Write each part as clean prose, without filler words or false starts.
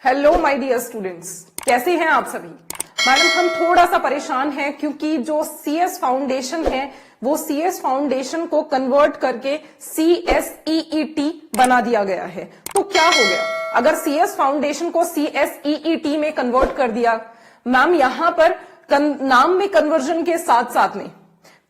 Hello my dear students, कैसे हैं आप सभी। मैडम हम थोड़ा सा परेशान हैं क्योंकि जो सीएस फाउंडेशन है वो सीएस फाउंडेशन को कन्वर्ट करके सीएसईईटी बना दिया गया है। तो क्या हो गया अगर सीएस फाउंडेशन को सीएसईईटी में कन्वर्ट कर दिया। मैम यहां पर नाम में कन्वर्जन के साथ साथ में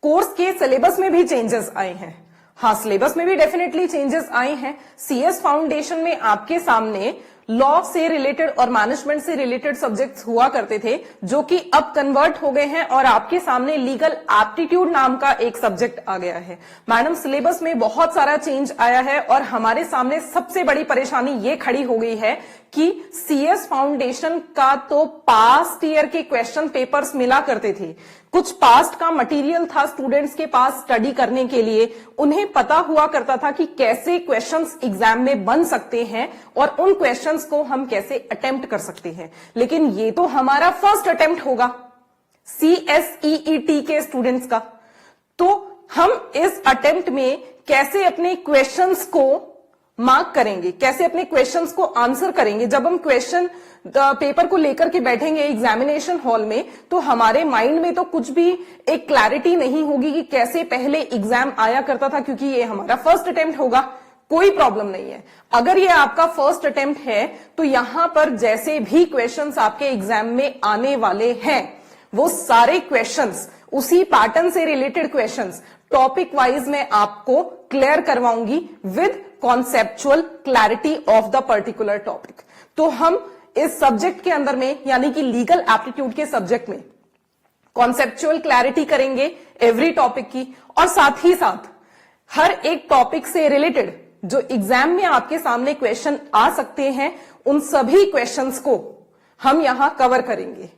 कोर्स के सिलेबस में भी चेंजेस आए हैं। हाँ, सिलेबस में भी डेफिनेटली चेंजेस आए हैं। सीएस फाउंडेशन में आपके सामने लॉ से रिलेटेड और मैनेजमेंट से रिलेटेड सब्जेक्ट्स हुआ करते थे जो कि अब कन्वर्ट हो गए हैं और आपके सामने लीगल एप्टीट्यूड नाम का एक सब्जेक्ट आ गया है। मैडम सिलेबस में बहुत सारा चेंज आया है और हमारे सामने सबसे बड़ी परेशानी ये खड़ी हो गई है कि सीएस फाउंडेशन का तो पास्ट ईयर के क्वेश्चन पेपर्स मिला करते थे, कुछ पास्ट का मटेरियल था स्टूडेंट्स के पास स्टडी करने के लिए, उन्हें पता हुआ करता था कि कैसे क्वेश्चंस एग्जाम में बन सकते हैं और उन क्वेश्चंस को हम कैसे अटेम्प्ट कर सकते हैं। लेकिन ये तो हमारा फर्स्ट अटेम्प्ट होगा सीएसईईटी के स्टूडेंट्स का, तो हम इस अटेम्प्ट में कैसे अपने क्वेश्चंस को मार्क करेंगे, कैसे अपने क्वेश्चंस को आंसर करेंगे। जब हम क्वेश्चन पेपर को लेकर के बैठेंगे एग्जामिनेशन हॉल में तो हमारे माइंड में तो कुछ भी एक क्लैरिटी नहीं होगी कि कैसे पहले एग्जाम आया करता था, क्योंकि ये हमारा फर्स्ट अटेम्प्ट होगा। कोई प्रॉब्लम नहीं है, अगर ये आपका फर्स्ट अटेम्प्ट है तो यहां पर जैसे भी क्वेश्चंस आपके एग्जाम में आने वाले हैं वो सारे क्वेश्चंस उसी पैटर्न से रिलेटेड क्वेश्चंस टॉपिक वाइज में आपको क्लियर करवाऊंगी with conceptual clarity of the particular topic. तो हम इस सब्जेक्ट के अंदर में यानी कि लीगल एप्टीट्यूड के सब्जेक्ट में कॉन्सेप्चुअल क्लैरिटी करेंगे एवरी टॉपिक की, और साथ ही साथ हर एक टॉपिक से रिलेटेड जो एग्जाम में आपके सामने क्वेश्चन आ सकते हैं उन सभी क्वेश्चंस को हम यहां कवर करेंगे।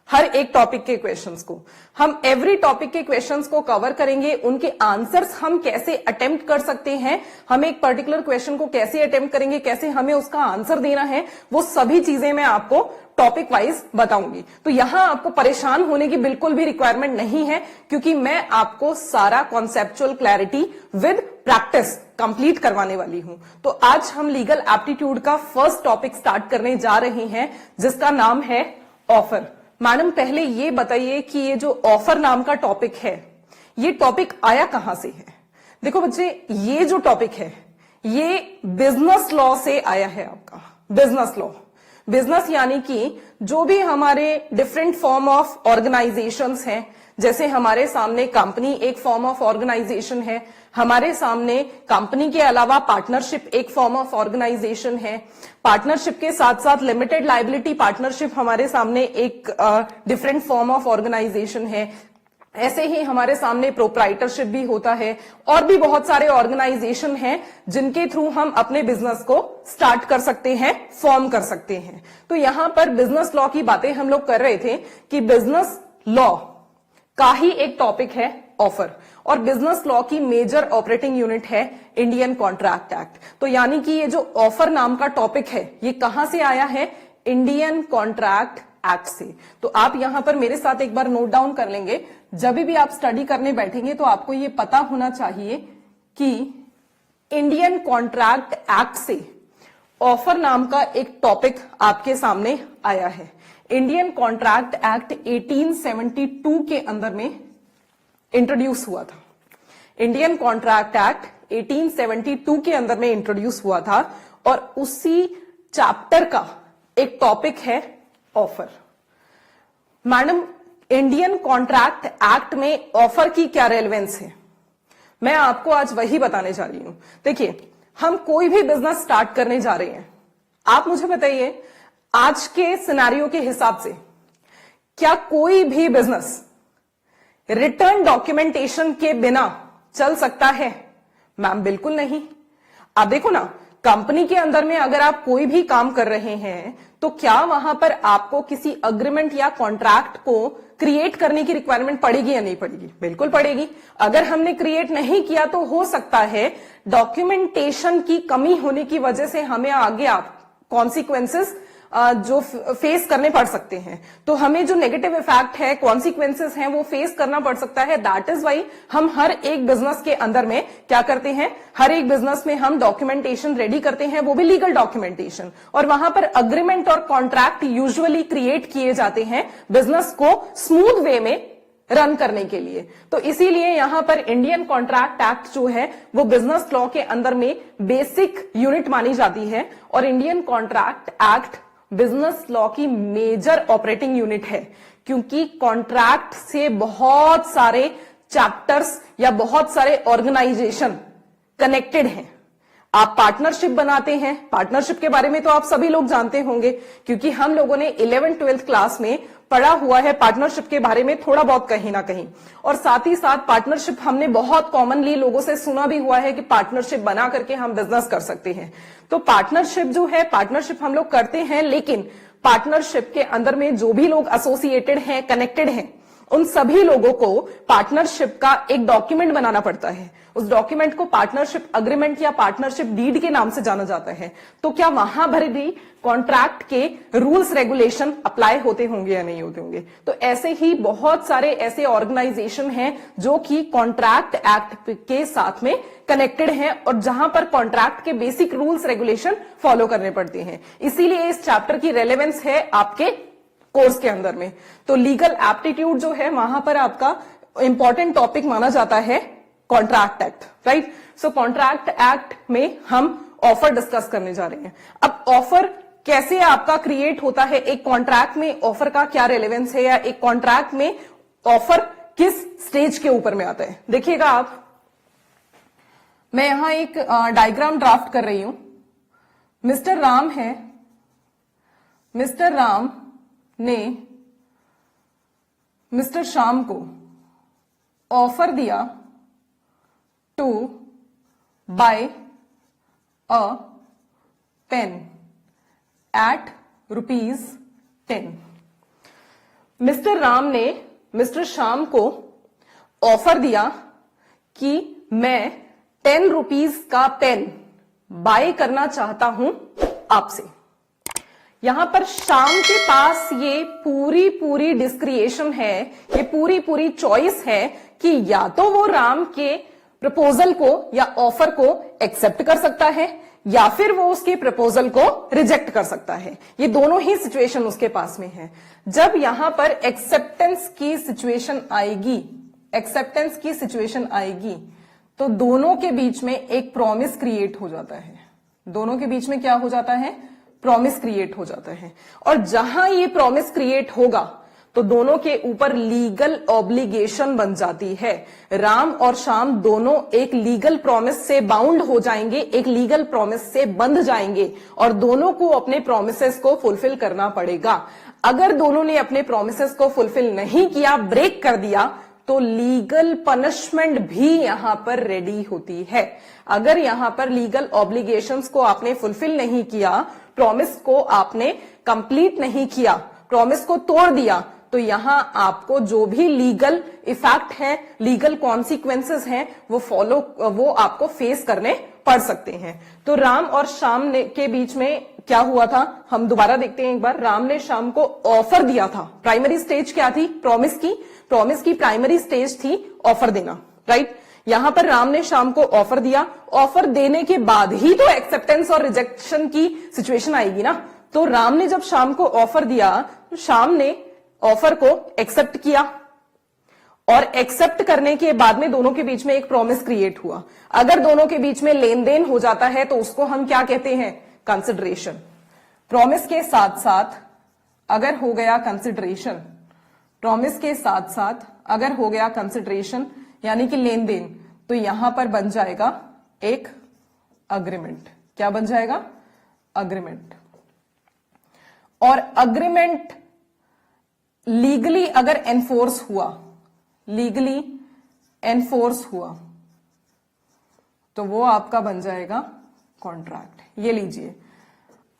हर एक टॉपिक के क्वेश्चंस को हम एवरी टॉपिक के क्वेश्चंस को कवर करेंगे, उनके आंसर्स हम कैसे अटेम्प्ट कर सकते हैं, हम एक पर्टिकुलर क्वेश्चन को कैसे अटेम्प्ट करेंगे, कैसे हमें उसका आंसर देना है, वो सभी चीजें मैं आपको टॉपिक वाइज बताऊंगी। तो यहां आपको परेशान होने की बिल्कुल भी रिक्वायरमेंट नहीं है क्योंकि मैं आपको सारा conceptual clarity with practice complete करवाने वाली हूं। तो आज हम लीगल एप्टीट्यूड का फर्स्ट टॉपिक स्टार्ट करने जा रहे हैं जिसका नाम है ऑफर। मैडम पहले ये बताइए कि ये जो ऑफर नाम का टॉपिक है ये टॉपिक आया कहां से है। देखो बच्चे, ये जो टॉपिक है ये बिजनेस लॉ से आया है। आपका बिजनेस लॉ, बिजनेस यानी कि जो भी हमारे डिफरेंट फॉर्म ऑफ ऑर्गेनाइजेशंस हैं, जैसे हमारे सामने कंपनी एक फॉर्म ऑफ ऑर्गेनाइजेशन है, हमारे सामने कंपनी के अलावा पार्टनरशिप एक फॉर्म ऑफ ऑर्गेनाइजेशन है, पार्टनरशिप के साथ साथ लिमिटेड लायबिलिटी पार्टनरशिप हमारे सामने एक डिफरेंट फॉर्म ऑफ ऑर्गेनाइजेशन है, ऐसे ही हमारे सामने प्रोप्राइटरशिप भी होता है और भी बहुत सारे ऑर्गेनाइजेशन हैं जिनके थ्रू हम अपने बिजनेस को स्टार्ट कर सकते हैं, फॉर्म कर सकते हैं। तो यहां पर बिजनेस लॉ की बातें हम लोग कर रहे थे कि बिजनेस लॉ का ही एक टॉपिक है ऑफर, और बिजनेस लॉ की मेजर ऑपरेटिंग यूनिट है इंडियन कॉन्ट्रैक्ट एक्ट। तो यानी कि ये जो ऑफर नाम का टॉपिक है ये कहां से आया है, इंडियन कॉन्ट्रैक्ट एक्ट से। तो आप यहां पर मेरे साथ एक बार नोट डाउन कर लेंगे, जब भी आप स्टडी करने बैठेंगे तो आपको ये पता होना चाहिए कि इंडियन कॉन्ट्रैक्ट एक्ट से ऑफर नाम का एक टॉपिक आपके सामने आया है। इंडियन कॉन्ट्रैक्ट एक्ट 1872 के अंदर में इंट्रोड्यूस हुआ था। इंडियन कॉन्ट्रैक्ट एक्ट 1872 के अंदर में इंट्रोड्यूस हुआ था और उसी चैप्टर का एक टॉपिक है offer. Madam Indian contract act में ऑफर की क्या रेलेवेंस है, मैं आपको आज वही बताने जा रही हूं। देखिए, हम कोई भी बिजनेस स्टार्ट करने जा रहे हैं, आप मुझे बताइए आज के सिनेरियो के हिसाब से क्या कोई भी बिजनेस रिटर्न डॉक्यूमेंटेशन के बिना चल सकता है? मैम बिल्कुल नहीं। आप देखो ना, कंपनी के अंदर में अगर आप कोई भी काम कर रहे हैं तो क्या वहां पर आपको किसी अग्रीमेंट या कॉन्ट्रैक्ट को क्रिएट करने की रिक्वायरमेंट पड़ेगी या नहीं पड़ेगी? बिल्कुल पड़ेगी। अगर हमने क्रिएट नहीं किया तो हो सकता है डॉक्यूमेंटेशन की कमी होने की वजह से हमें आगे आप कॉन्सिक्वेंसेस जो फेस करने पड़ सकते हैं। तो हमें जो नेगेटिव इफेक्ट है, कॉन्सिक्वेंसेस हैं, वो फेस करना पड़ सकता है। दैट इज वाई हम हर एक बिजनेस के अंदर में क्या करते हैं, हर एक बिजनेस में हम डॉक्यूमेंटेशन रेडी करते हैं, वो भी लीगल डॉक्यूमेंटेशन, और वहां पर अग्रीमेंट और कॉन्ट्रैक्ट यूजुअली क्रिएट किए जाते हैं बिजनेस को स्मूथ वे में रन करने के लिए। तो इसीलिए यहां पर इंडियन कॉन्ट्रैक्ट एक्ट जो है वो बिजनेस लॉ के अंदर में बेसिक यूनिट मानी जाती है, और Indian contract act business law की मेजर ऑपरेटिंग यूनिट है, क्योंकि कॉन्ट्रैक्ट से बहुत सारे चैप्टर्स या बहुत सारे ऑर्गेनाइजेशन कनेक्टेड हैं। आप पार्टनरशिप बनाते हैं, पार्टनरशिप के बारे में तो आप सभी लोग जानते होंगे, क्योंकि हम लोगों ने 11th 12th क्लास में पढ़ा हुआ है पार्टनरशिप के बारे में थोड़ा बहुत कहीं ना कहीं। और साथ ही साथ पार्टनरशिप हमने बहुत कॉमनली लोगों से सुना भी हुआ है कि पार्टनरशिप बना करके हम बिजनेस कर सकते हैं। तो पार्टनरशिप जो है, पार्टनरशिप हम लोग करते हैं, लेकिन पार्टनरशिप के अंदर में जो भी लोग एसोसिएटेड हैं, कनेक्टेड हैं, उन सभी लोगों को पार्टनरशिप का एक डॉक्यूमेंट बनाना पड़ता है। उस डॉक्यूमेंट को पार्टनरशिप अग्रीमेंट या पार्टनरशिप डीड के नाम से जाना जाता है। तो क्या वहां भर भी कॉन्ट्रैक्ट के रूल्स रेगुलेशन अप्लाई होते होंगे या नहीं होते होंगे? तो ऐसे ही बहुत सारे ऐसे ऑर्गेनाइजेशन हैं जो कि कॉन्ट्रैक्ट एक्ट के साथ में कनेक्टेड हैं, और जहां पर कॉन्ट्रैक्ट के बेसिक रूल्स रेगुलेशन फॉलो करने पड़ते हैं। इसीलिए इस चैप्टर की रेलेवेंस है आपके कोर्स के अंदर में। तो लीगल एप्टीट्यूड जो है वहां पर आपका इंपॉर्टेंट टॉपिक माना जाता है कॉन्ट्रैक्ट एक्ट, राइट। सो कॉन्ट्रैक्ट एक्ट में हम ऑफर डिस्कस करने जा रहे हैं। अब ऑफर कैसे आपका क्रिएट होता है, एक कॉन्ट्रैक्ट में ऑफर का क्या रेलेवेंस है, या एक कॉन्ट्रैक्ट में ऑफर किस स्टेज के ऊपर में आता है। देखिएगा आप, मैं यहां एक डायग्राम ड्राफ्ट कर रही हूं। मिस्टर राम है, मिस्टर राम ने मिस्टर श्याम को ऑफर दिया to buy a pen at ₹10। Mister Ram ने मिस्टर श्याम को ऑफर दिया कि मैं 10 रुपीज का पेन बाय करना चाहता हूं आपसे। यहां पर श्याम के पास ये पूरी डिस्क्रिएशन है, ये पूरी चॉइस है कि या तो वो राम के प्रपोजल को या ऑफर को एक्सेप्ट कर सकता है, या फिर वो उसके प्रपोजल को रिजेक्ट कर सकता है। ये दोनों ही सिचुएशन उसके पास में है। जब यहां पर एक्सेप्टेंस की सिचुएशन आएगी, एक्सेप्टेंस की सिचुएशन आएगी, तो दोनों के बीच में एक प्रॉमिस क्रिएट हो जाता है। दोनों के बीच में क्या हो जाता है? प्रॉमिस क्रिएट हो जाता है। और जहां ये प्रॉमिस क्रिएट होगा तो दोनों के ऊपर लीगल ऑब्लिगेशन बन जाती है। राम और श्याम दोनों एक लीगल प्रॉमिस से बाउंड हो जाएंगे, एक लीगल प्रॉमिस से बंध जाएंगे, और दोनों को अपने प्रॉमिसेस को फुलफिल करना पड़ेगा। अगर दोनों ने अपने प्रॉमिसेस को फुलफिल नहीं किया, ब्रेक कर दिया, तो लीगल पनिशमेंट भी यहां पर रेडी होती है। अगर यहां पर लीगल ऑब्लिगेशंस को आपने फुलफिल नहीं किया, प्रॉमिस को आपने कंप्लीट नहीं किया, प्रॉमिस को तोड़ दिया, तो यहां आपको जो भी लीगल इफेक्ट है, लीगल कॉन्सिक्वेंसेस हैं, वो आपको फेस करने पड़ सकते हैं। तो राम और श्याम के बीच में क्या हुआ था, हम दोबारा देखते हैं एक बार। राम ने श्याम को ऑफर दिया था। प्राइमरी स्टेज क्या थी? प्रॉमिस की प्राइमरी स्टेज थी ऑफर देना, राइट। यहां पर राम ने श्याम को ऑफर दिया। ऑफर देने के बाद ही तो एक्सेप्टेंस और रिजेक्शन की सिचुएशन आएगी ना। तो राम ने जब श्याम को ऑफर दिया, तो श्याम ने ऑफर को एक्सेप्ट किया, और एक्सेप्ट करने के बाद में दोनों के बीच में एक प्रॉमिस क्रिएट हुआ। अगर दोनों के बीच में लेन देन हो जाता है तो उसको हम क्या कहते हैं? कंसिडरेशन। प्रॉमिस के साथ साथ अगर हो गया कंसिडरेशन, प्रॉमिस के साथ साथ अगर हो गया कंसिडरेशन यानी कि लेन देन, तो यहां पर बन जाएगा एक अग्रीमेंट। क्या बन जाएगा? अग्रीमेंट। और अग्रीमेंट लीगली अगर एनफोर्स हुआ, लीगली एनफोर्स हुआ, तो वो आपका बन जाएगा कॉन्ट्रैक्ट। ये लीजिए,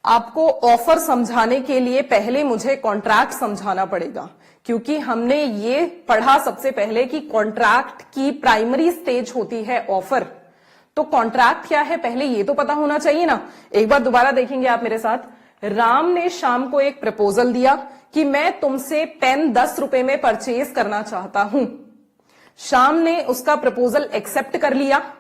आपको ऑफर समझाने के लिए पहले मुझे कॉन्ट्रैक्ट समझाना पड़ेगा, क्योंकि हमने ये पढ़ा सबसे पहले कि कॉन्ट्रैक्ट की प्राइमरी स्टेज होती है ऑफर। तो कॉन्ट्रैक्ट क्या है पहले ये तो पता होना चाहिए ना। एक बार दोबारा देखेंगे आप मेरे साथ। राम ने श्याम को एक प्रपोजल दिया कि मैं तुमसे पेन 10 रुपए में परचेज करना चाहता हूं। श्याम ने उसका प्रपोजल एक्सेप्ट कर लिया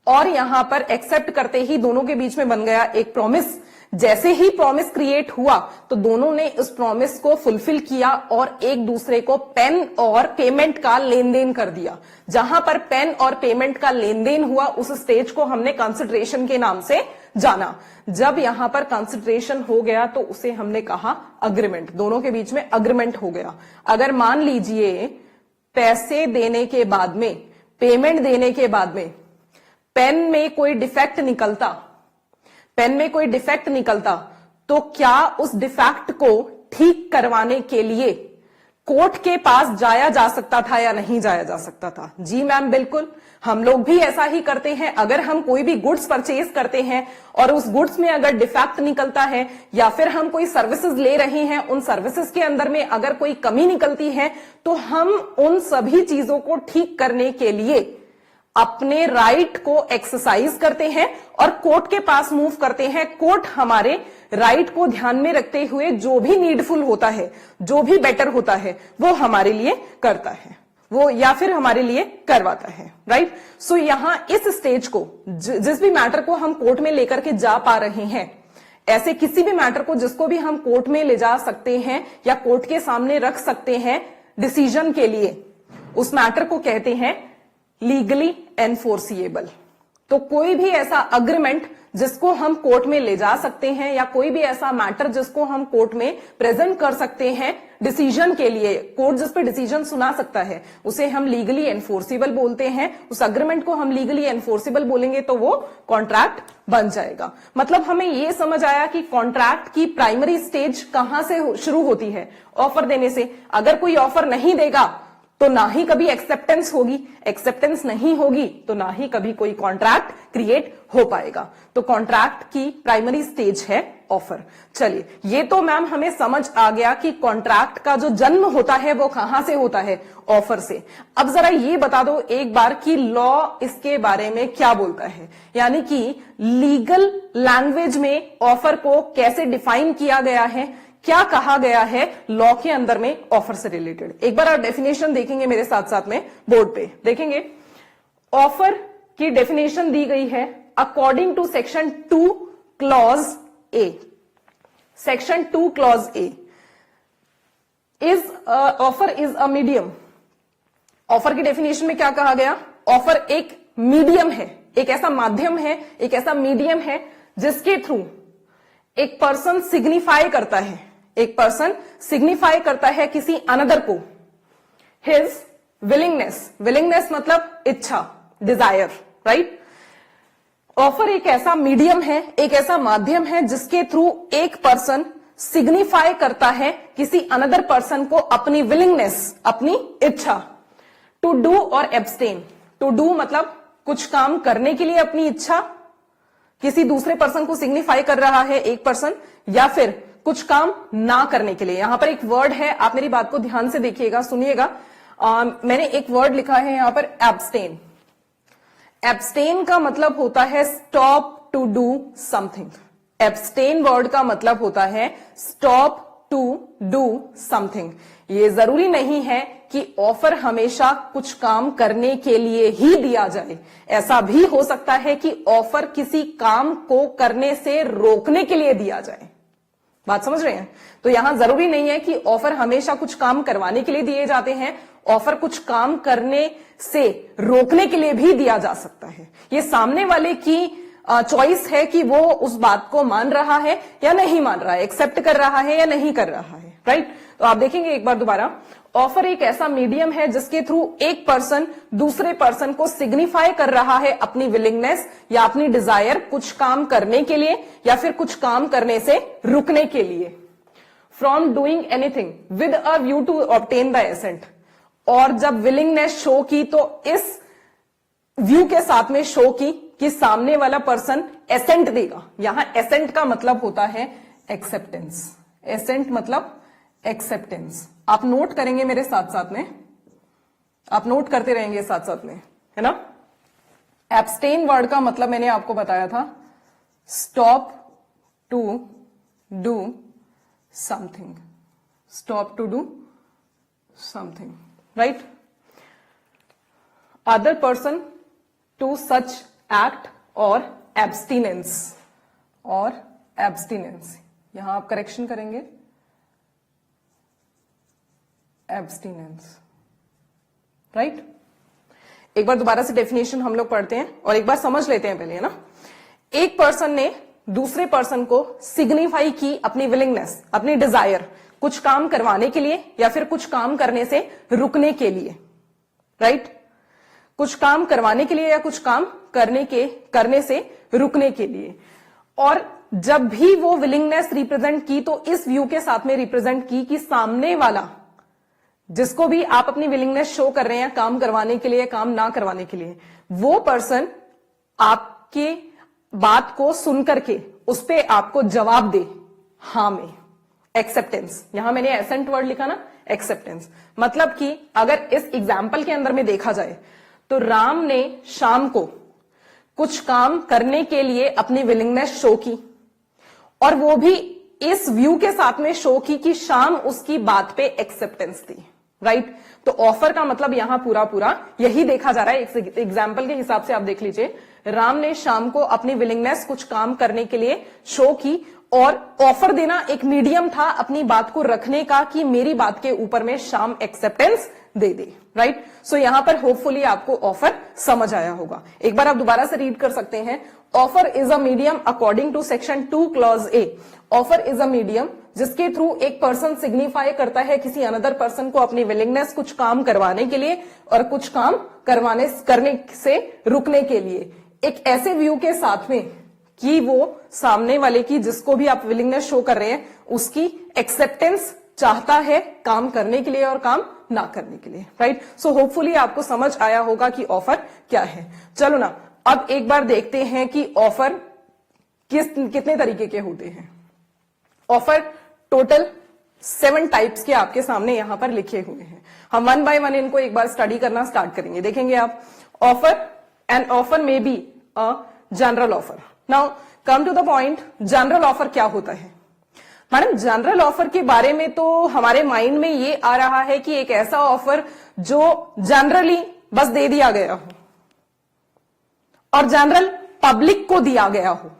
और यहां पर एक्सेप्ट करते ही दोनों के बीच में बन गया एक प्रॉमिस। जैसे ही प्रॉमिस क्रिएट हुआ तो दोनों ने उस प्रॉमिस को फुलफिल किया और एक दूसरे को पेन और पेमेंट का लेन देन कर दिया। जहां पर पेन और पेमेंट का लेन देन हुआ उस स्टेज को हमने कंसिडरेशन के नाम से जाना। जब यहां पर कंसिडरेशन हो गया तो उसे हमने कहा अग्रीमेंट। दोनों के बीच में अग्रीमेंट हो गया। अगर मान लीजिए पैसे देने के बाद में, पेमेंट देने के बाद में पेन में कोई डिफेक्ट निकलता तो क्या उस डिफेक्ट को ठीक करवाने के लिए कोर्ट के पास जाया जा सकता था या नहीं जाया जा सकता था? जी मैम, बिल्कुल। हम लोग भी ऐसा ही करते हैं। अगर हम कोई भी गुड्स परचेज करते हैं और उस गुड्स में अगर डिफेक्ट निकलता है या फिर हम कोई सर्विसेज ले रहे हैं, उन सर्विसेज के अंदर में अगर कोई कमी निकलती है तो हम उन सभी चीजों को ठीक करने के लिए अपने राइट को एक्सरसाइज करते हैं और कोर्ट के पास मूव करते हैं। कोर्ट हमारे राइट को ध्यान में रखते हुए जो भी नीडफुल होता है, जो भी बेटर होता है, वो हमारे लिए करता है, वो या फिर हमारे लिए करवाता है। राइट। सो यहां इस स्टेज को, जिस भी मैटर को हम कोर्ट में लेकर के जा पा रहे हैं, ऐसे किसी भी मैटर को जिसको भी हम कोर्ट में ले जा सकते हैं या कोर्ट के सामने रख सकते हैं डिसीजन के लिए, उस मैटर को कहते हैं लीगली एनफोर्सिएबल। तो कोई भी ऐसा अग्रीमेंट जिसको हम कोर्ट में ले जा सकते हैं या कोई भी ऐसा मैटर जिसको हम कोर्ट में प्रेजेंट कर सकते हैं डिसीजन के लिए, कोर्ट जिस पे डिसीजन सुना सकता है, उसे हम लीगली एनफोर्सिबल बोलते हैं। उस अग्रीमेंट को हम लीगली एनफोर्सिबल बोलेंगे तो वो कॉन्ट्रैक्ट बन जाएगा। मतलब हमें ये समझ आया कि कॉन्ट्रैक्ट की प्राइमरी स्टेज कहां से शुरू होती है? ऑफर देने से। अगर कोई ऑफर नहीं देगा तो ना ही कभी एक्सेप्टेंस होगी, एक्सेप्टेंस नहीं होगी तो ना ही कभी कोई कॉन्ट्रैक्ट क्रिएट हो पाएगा। तो कॉन्ट्रैक्ट की प्राइमरी स्टेज है ऑफर। चलिए, ये तो मैम हमें समझ आ गया कि कॉन्ट्रैक्ट का जो जन्म होता है वो कहां से होता है? ऑफर से। अब जरा ये बता दो एक बार कि लॉ इसके बारे में क्या बोलता है, यानी कि लीगल लैंग्वेज में ऑफर को कैसे डिफाइन किया गया है, क्या कहा गया है लॉ के अंदर में ऑफर से रिलेटेड। एक बार आप डेफिनेशन देखेंगे मेरे साथ साथ में बोर्ड पे, देखेंगे ऑफर की डेफिनेशन दी गई है according to section 2 clause A. Section 2 clause A is offer is a medium. Offer की डेफिनेशन में क्या कहा गया? ऑफर एक मीडियम है, एक ऐसा माध्यम है, एक ऐसा मीडियम है जिसके थ्रू एक पर्सन सिग्निफाई करता है, एक पर्सन सिग्निफाई करता है किसी अनदर को हिज विलिंगनेस। विलिंगनेस मतलब इच्छा, डिजायर। राइट। ऑफर एक ऐसा मीडियम है, एक ऐसा माध्यम है जिसके थ्रू एक पर्सन सिग्निफाई करता है किसी अनदर पर्सन को अपनी विलिंगनेस, अपनी इच्छा। टू डू और एब्सटेन। टू डू मतलब कुछ काम करने के लिए अपनी इच्छा किसी दूसरे पर्सन को सिग्निफाई कर रहा है एक पर्सन, या फिर कुछ काम ना करने के लिए। यहां पर एक वर्ड है, आप मेरी बात को ध्यान से देखिएगा, सुनिएगा। मैंने एक वर्ड लिखा है यहां पर एब्सटेन। एब्सटेन का मतलब होता है stop to do something. Abstain word का मतलब होता है स्टॉप टू डू समथिंग। ये जरूरी नहीं है कि ऑफर हमेशा कुछ काम करने के लिए ही दिया जाए। ऐसा भी हो सकता है कि ऑफर किसी काम को करने से रोकने के लिए दिया जाए। बात समझ रहे हैं? तो यहां जरूरी नहीं है कि ऑफर हमेशा कुछ काम करवाने के लिए दिए जाते हैं। ऑफर कुछ काम करने से रोकने के लिए भी दिया जा सकता है। ये सामने वाले की चॉइस है कि वो उस बात को मान रहा है या नहीं मान रहा है, एक्सेप्ट कर रहा है या नहीं कर रहा है। राइट। तो आप देखेंगे एक बार दोबारा, ऑफर एक ऐसा मीडियम है जिसके थ्रू एक पर्सन दूसरे पर्सन को सिग्निफाई कर रहा है अपनी विलिंगनेस या अपनी डिजायर कुछ काम करने के लिए या फिर कुछ काम करने से रुकने के लिए। From doing anything with a view to obtain the assent. और जब विलिंगनेस शो की तो इस व्यू के साथ में शो की कि सामने वाला पर्सन एसेंट देगा। यहां एसेंट का मतलब होता है एक्सेप्टेंस। एसेंट मतलब एक्सेप्टेंस। आप नोट करेंगे मेरे साथ साथ में, आप नोट करते रहेंगे साथ साथ में, है ना। एब्सटेन वर्ड का मतलब मैंने आपको बताया था stop to do something, stop to do something, right? Other person to such act or abstinence, यहां आप करेक्शन करेंगे एब्सटिनेंस, राइट? एक बार दोबारा से डेफिनेशन हम लोग पढ़ते हैं और एक बार समझ लेते हैं पहले, है ना? एक पर्सन ने दूसरे पर्सन को सिग्निफाई की अपनी विलिंगनेस, अपनी डिजायर, कुछ काम करवाने के लिए या फिर कुछ काम करने से रुकने के लिए, राइट? कुछ काम करवाने के लिए या कुछ काम करने से रुकने के लिए। और जब भी वो विलिंगनेस रिप्रेजेंट की तो इस व्यू के साथ में रिप्रेजेंट की कि सामने वाला, जिसको भी आप अपनी विलिंगनेस शो कर रहे हैं काम करवाने के लिए, काम ना करवाने के लिए, वो पर्सन आपके बात को सुन करके उस पे आपको जवाब दे हां में, एक्सेप्टेंस। यहां मैंने एसेंट वर्ड लिखा ना, एक्सेप्टेंस। मतलब कि अगर इस एग्जाम्पल के अंदर में देखा जाए तो राम ने शाम को कुछ काम करने के लिए अपनी विलिंगनेस शो की, और वो भी इस व्यू के साथ में शो की कि शाम उसकी बात पे एक्सेप्टेंस दी, राइट? तो ऑफर का मतलब यहां पूरा यही देखा जा रहा है। एक एग्जाम्पल के हिसाब से आप देख लीजिए, राम ने शाम को अपनी विलिंगनेस कुछ काम करने के लिए शो की, और ऑफर देना एक मीडियम था अपनी बात को रखने का कि मेरी बात के ऊपर में शाम एक्सेप्टेंस दे दे, राइट? सो यहां पर होपफुली आपको ऑफर समझ आया होगा। एक बार आप दोबारा से रीड कर सकते हैं। Offer is a medium according to section 2 clause A. Offer is a medium जिसके थ्रू एक पर्सन सिग्निफाई करता है किसी अनदर पर्सन को अपनी विलिंगनेस कुछ काम करवाने के लिए और कुछ काम करने से रुकने के लिए, एक ऐसे व्यू के साथ में कि वो सामने वाले की, जिसको भी आप विलिंगनेस शो कर रहे हैं, उसकी एक्सेप्टेंस चाहता है काम करने के लिए और काम ना करने के लिए, राइट? सो होपफुली आपको समझ आया होगा कि ऑफर क्या है। चलो ना, अब एक बार देखते हैं कि ऑफर कितने तरीके के होते हैं। ऑफर टोटल 7 टाइप्स के आपके सामने यहां पर लिखे हुए हैं। हम 1 बाय 1 इनको एक बार स्टडी करना स्टार्ट करेंगे। देखेंगे आप, ऑफर, एन ऑफर में be a general offer. Now come to the point, general offer क्या होता है? मैडम, जनरल ऑफर के बारे में तो हमारे माइंड में ये आ रहा है कि एक ऐसा ऑफर जो जनरली बस दे दिया गया हो और जनरल पब्लिक को दिया गया हो।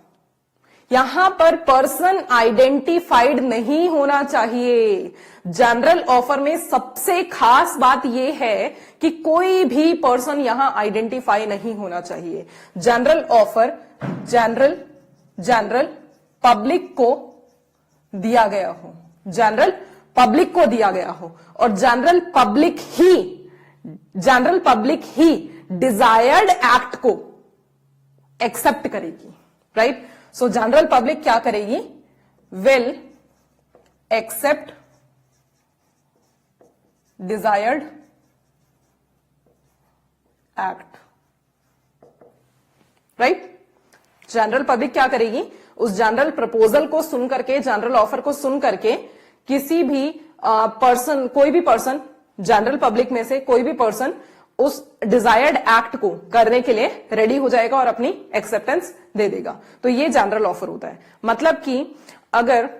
यहां पर पर्सन आइडेंटिफाइड नहीं होना चाहिए। जनरल ऑफर में सबसे खास बात यह है कि कोई भी पर्सन यहां आइडेंटिफाई नहीं होना चाहिए। जनरल ऑफर जनरल पब्लिक को दिया गया हो, जनरल पब्लिक को दिया गया हो, और जनरल पब्लिक ही डिजायर्ड एक्ट को एक्सेप्ट करेगी, राइट? सो जनरल पब्लिक क्या करेगी? Will accept desired act, right? General public क्या करेगी? उस जनरल प्रपोजल को सुन करके, जनरल ऑफर को सुन करके, किसी भी पर्सन, कोई भी पर्सन, जनरल पब्लिक में से कोई भी पर्सन उस डिजायर्ड एक्ट को करने के लिए रेडी हो जाएगा और अपनी एक्सेप्टेंस दे देगा। तो ये जनरल ऑफर होता है। मतलब कि अगर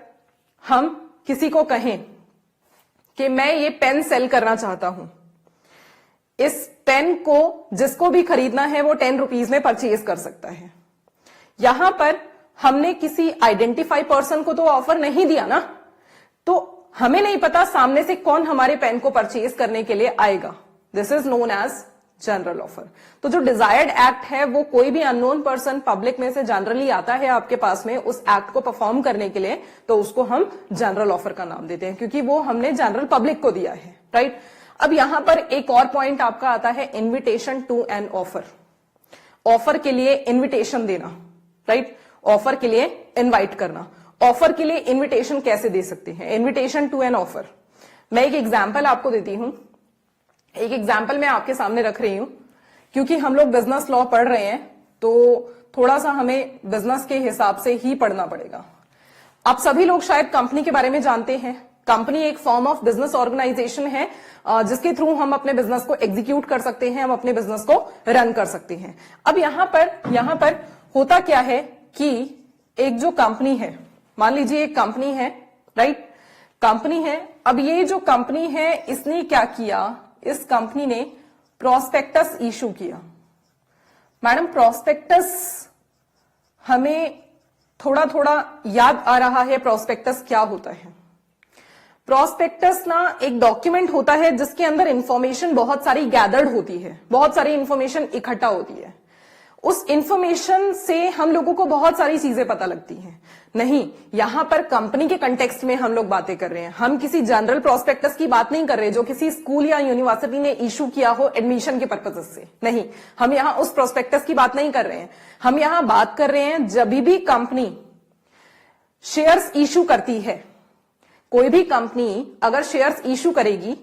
हम किसी को कहें कि मैं ये पेन सेल करना चाहता हूं, इस पेन को जिसको भी खरीदना है वो 10 रुपीज में परचेज कर सकता है। यहां पर हमने किसी आइडेंटिफाई पर्सन को तो ऑफर नहीं दिया ना, तो हमें नहीं पता सामने से कौन हमारे पेन को परचेज करने के लिए आएगा। This is known as general offer. तो जो डिजायर्ड एक्ट है वो कोई भी अननोन पर्सन पब्लिक में से जनरली आता है आपके पास में उस एक्ट को परफॉर्म करने के लिए, तो उसको हम जनरल ऑफर का नाम देते हैं, क्योंकि वो हमने जनरल पब्लिक को दिया है, राइट? अब यहां पर एक और पॉइंट आपका आता है, invitation to an offer. Offer के लिए इन्विटेशन देना, राइट? ऑफर के लिए इनवाइट करना। ऑफर के लिए इन्विटेशन कैसे दे सकते हैं? इन्विटेशन टू एन ऑफर, मैं एक एग्जाम्पल आपको देती हूं। एक एग्जाम्पल मैं आपके सामने रख रही हूं, क्योंकि हम लोग बिजनेस लॉ पढ़ रहे हैं तो थोड़ा सा हमें बिजनेस के हिसाब से ही पढ़ना पड़ेगा। आप सभी लोग शायद कंपनी के बारे में जानते हैं। कंपनी एक फॉर्म ऑफ बिजनेस ऑर्गेनाइजेशन है जिसके थ्रू हम अपने बिजनेस को एग्जीक्यूट कर सकते हैं, हम अपने बिजनेस को रन कर सकते हैं। अब यहां पर होता क्या है कि एक जो कंपनी है मान लीजिए एक कंपनी है, राइट, कंपनी है। अब ये जो कंपनी है इसने क्या किया, इस कंपनी ने प्रोस्पेक्टस इशू किया। मैडम प्रोस्पेक्टस हमें थोड़ा थोड़ा याद आ रहा है, प्रोस्पेक्टस क्या होता है। प्रोस्पेक्टस ना एक डॉक्यूमेंट होता है जिसके अंदर इंफॉर्मेशन बहुत सारी गैदर्ड होती है, बहुत सारी इंफॉर्मेशन इकट्ठा होती है। उस इंफॉर्मेशन से हम लोगों को बहुत सारी चीजें पता लगती हैं। नहीं, यहां पर कंपनी के कंटेक्स्ट में हम लोग बातें कर रहे हैं, हम किसी जनरल प्रोस्पेक्टस की बात नहीं कर रहे जो किसी स्कूल या यूनिवर्सिटी ने इशू किया हो एडमिशन के पर्पज से। नहीं, हम यहां उस प्रोस्पेक्टस की बात नहीं कर रहे हैं। हम यहां बात कर रहे हैं जब भी कंपनी शेयर्स इशू करती है, कोई भी कंपनी अगर शेयर्स इशू करेगी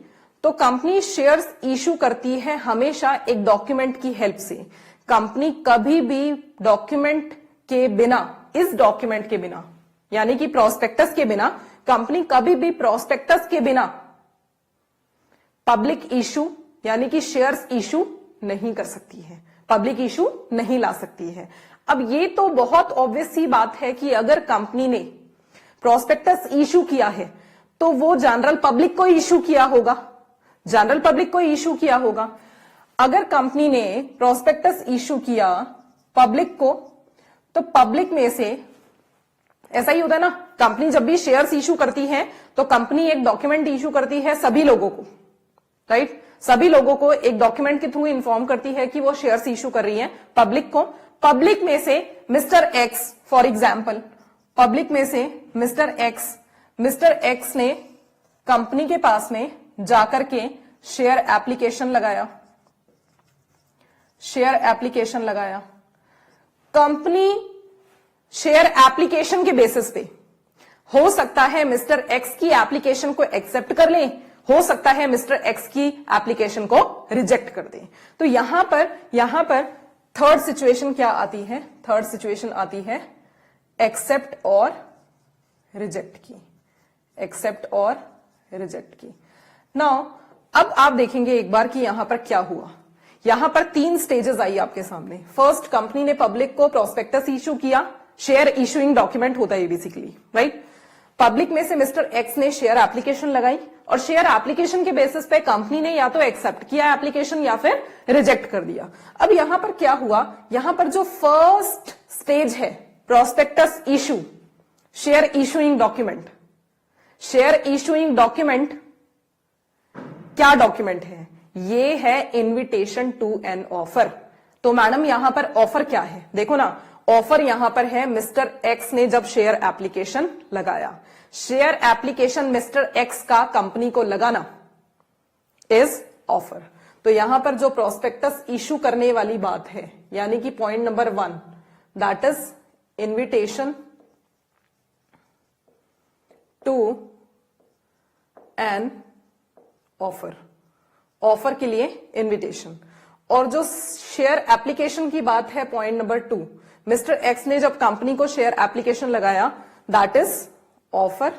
तो कंपनी शेयर्स इशू करती है हमेशा एक डॉक्यूमेंट की हेल्प से। कंपनी कभी भी डॉक्यूमेंट के बिना, इस डॉक्यूमेंट के बिना यानी कि प्रोस्पेक्टस के बिना, कंपनी कभी भी प्रोस्पेक्टस के बिना पब्लिक इशू यानी कि शेयर्स इशू नहीं कर सकती है, पब्लिक इशू नहीं ला सकती है। अब ये तो बहुत ऑब्वियस सी बात है कि अगर कंपनी ने प्रोस्पेक्टस इशू किया है तो वो जनरल पब्लिक को इशू किया होगा, जनरल पब्लिक को इशू किया होगा। अगर कंपनी ने प्रोस्पेक्टस इशू किया पब्लिक को, तो पब्लिक में से ऐसा ही होता है ना, कंपनी जब भी शेयर्स इशू करती है तो कंपनी एक डॉक्यूमेंट इशू करती है सभी लोगों को, राइट, सभी लोगों को एक डॉक्यूमेंट के थ्रू इन्फॉर्म करती है कि वो शेयर्स इशू कर रही है पब्लिक को। पब्लिक में से mister x, for example, public में से मिस्टर एक्स ने कंपनी के पास में जाकर के शेयर एप्लीकेशन लगाया। कंपनी शेयर एप्लीकेशन के बेसिस पे हो सकता है मिस्टर एक्स की एप्लीकेशन को एक्सेप्ट कर ले, हो सकता है मिस्टर एक्स की एप्लीकेशन को रिजेक्ट कर दे। तो यहां पर थर्ड सिचुएशन क्या आती है, थर्ड सिचुएशन आती है एक्सेप्ट और रिजेक्ट की, एक्सेप्ट और रिजेक्ट की। नाउ अब आप देखेंगे एक बार कि यहां पर क्या हुआ। यहां पर 3 स्टेजेस आई आपके सामने। फर्स्ट, कंपनी ने पब्लिक को प्रोस्पेक्टस इशू किया, शेयर इशूइंग डॉक्यूमेंट होता है बेसिकली, राइट। पब्लिक में से मिस्टर एक्स ने शेयर एप्लीकेशन लगाई और शेयर एप्लीकेशन के बेसिस पे कंपनी ने या तो एक्सेप्ट किया एप्लीकेशन या फिर रिजेक्ट कर दिया। अब यहां पर क्या हुआ, यहां पर जो फर्स्ट स्टेज है prospectus issue, share issuing document, share issuing document क्या डॉक्यूमेंट है, ये है इन्विटेशन टू एन ऑफर। तो मैडम यहां पर ऑफर क्या है, देखो ना, ऑफर यहां पर है मिस्टर एक्स ने जब शेयर एप्लीकेशन लगाया, शेयर एप्लीकेशन मिस्टर एक्स का कंपनी को लगाना इज ऑफर। तो यहां पर जो प्रोस्पेक्टस इशू करने वाली बात है यानी कि point number 1, that is invitation to an offer, offer के लिए इन्विटेशन। और जो शेयर एप्लीकेशन की बात है पॉइंट नंबर 2, मिस्टर एक्स ने जब कंपनी को शेयर एप्लीकेशन लगाया, दैट इज ऑफर।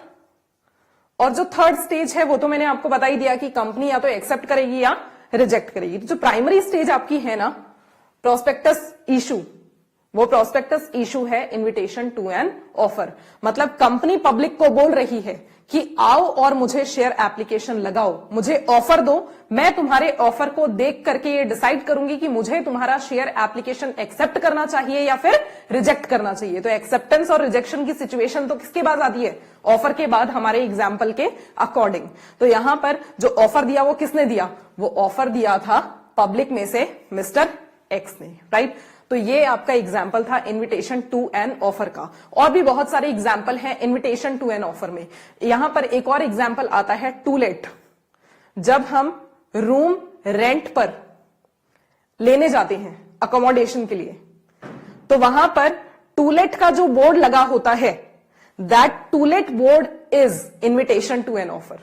और जो थर्ड स्टेज है वो तो मैंने आपको बता ही दिया कि कंपनी या तो एक्सेप्ट करेगी या रिजेक्ट करेगी। तो जो प्राइमरी स्टेज आपकी है ना प्रोस्पेक्टस इशू, वो प्रोस्पेक्टस इशू है इन्विटेशन टू एन ऑफर। मतलब कंपनी पब्लिक को बोल रही है कि आओ और मुझे शेयर एप्लीकेशन लगाओ, मुझे ऑफर दो, मैं तुम्हारे ऑफर को देख करके ये डिसाइड करूंगी कि मुझे तुम्हारा शेयर एप्लीकेशन एक्सेप्ट करना चाहिए या फिर रिजेक्ट करना चाहिए। तो एक्सेप्टेंस और रिजेक्शन की सिचुएशन तो किसके बाद आती है, ऑफर के बाद, हमारे एग्जाम्पल के अकॉर्डिंग। तो यहां पर जो ऑफर दिया वो किसने दिया, वो ऑफर दिया था पब्लिक में से मिस्टर एक्स ने, राइट। तो ये आपका एग्जाम्पल था इन्विटेशन टू एन ऑफर का। और भी बहुत सारे एग्जाम्पल हैं इन्विटेशन टू एन ऑफर में। यहां पर एक और एग्जाम्पल आता है टू लेट। जब हम रूम रेंट पर लेने जाते हैं अकोमोडेशन के लिए, तो वहां पर टू लेट का जो बोर्ड लगा होता है, that to let board is invitation to an offer.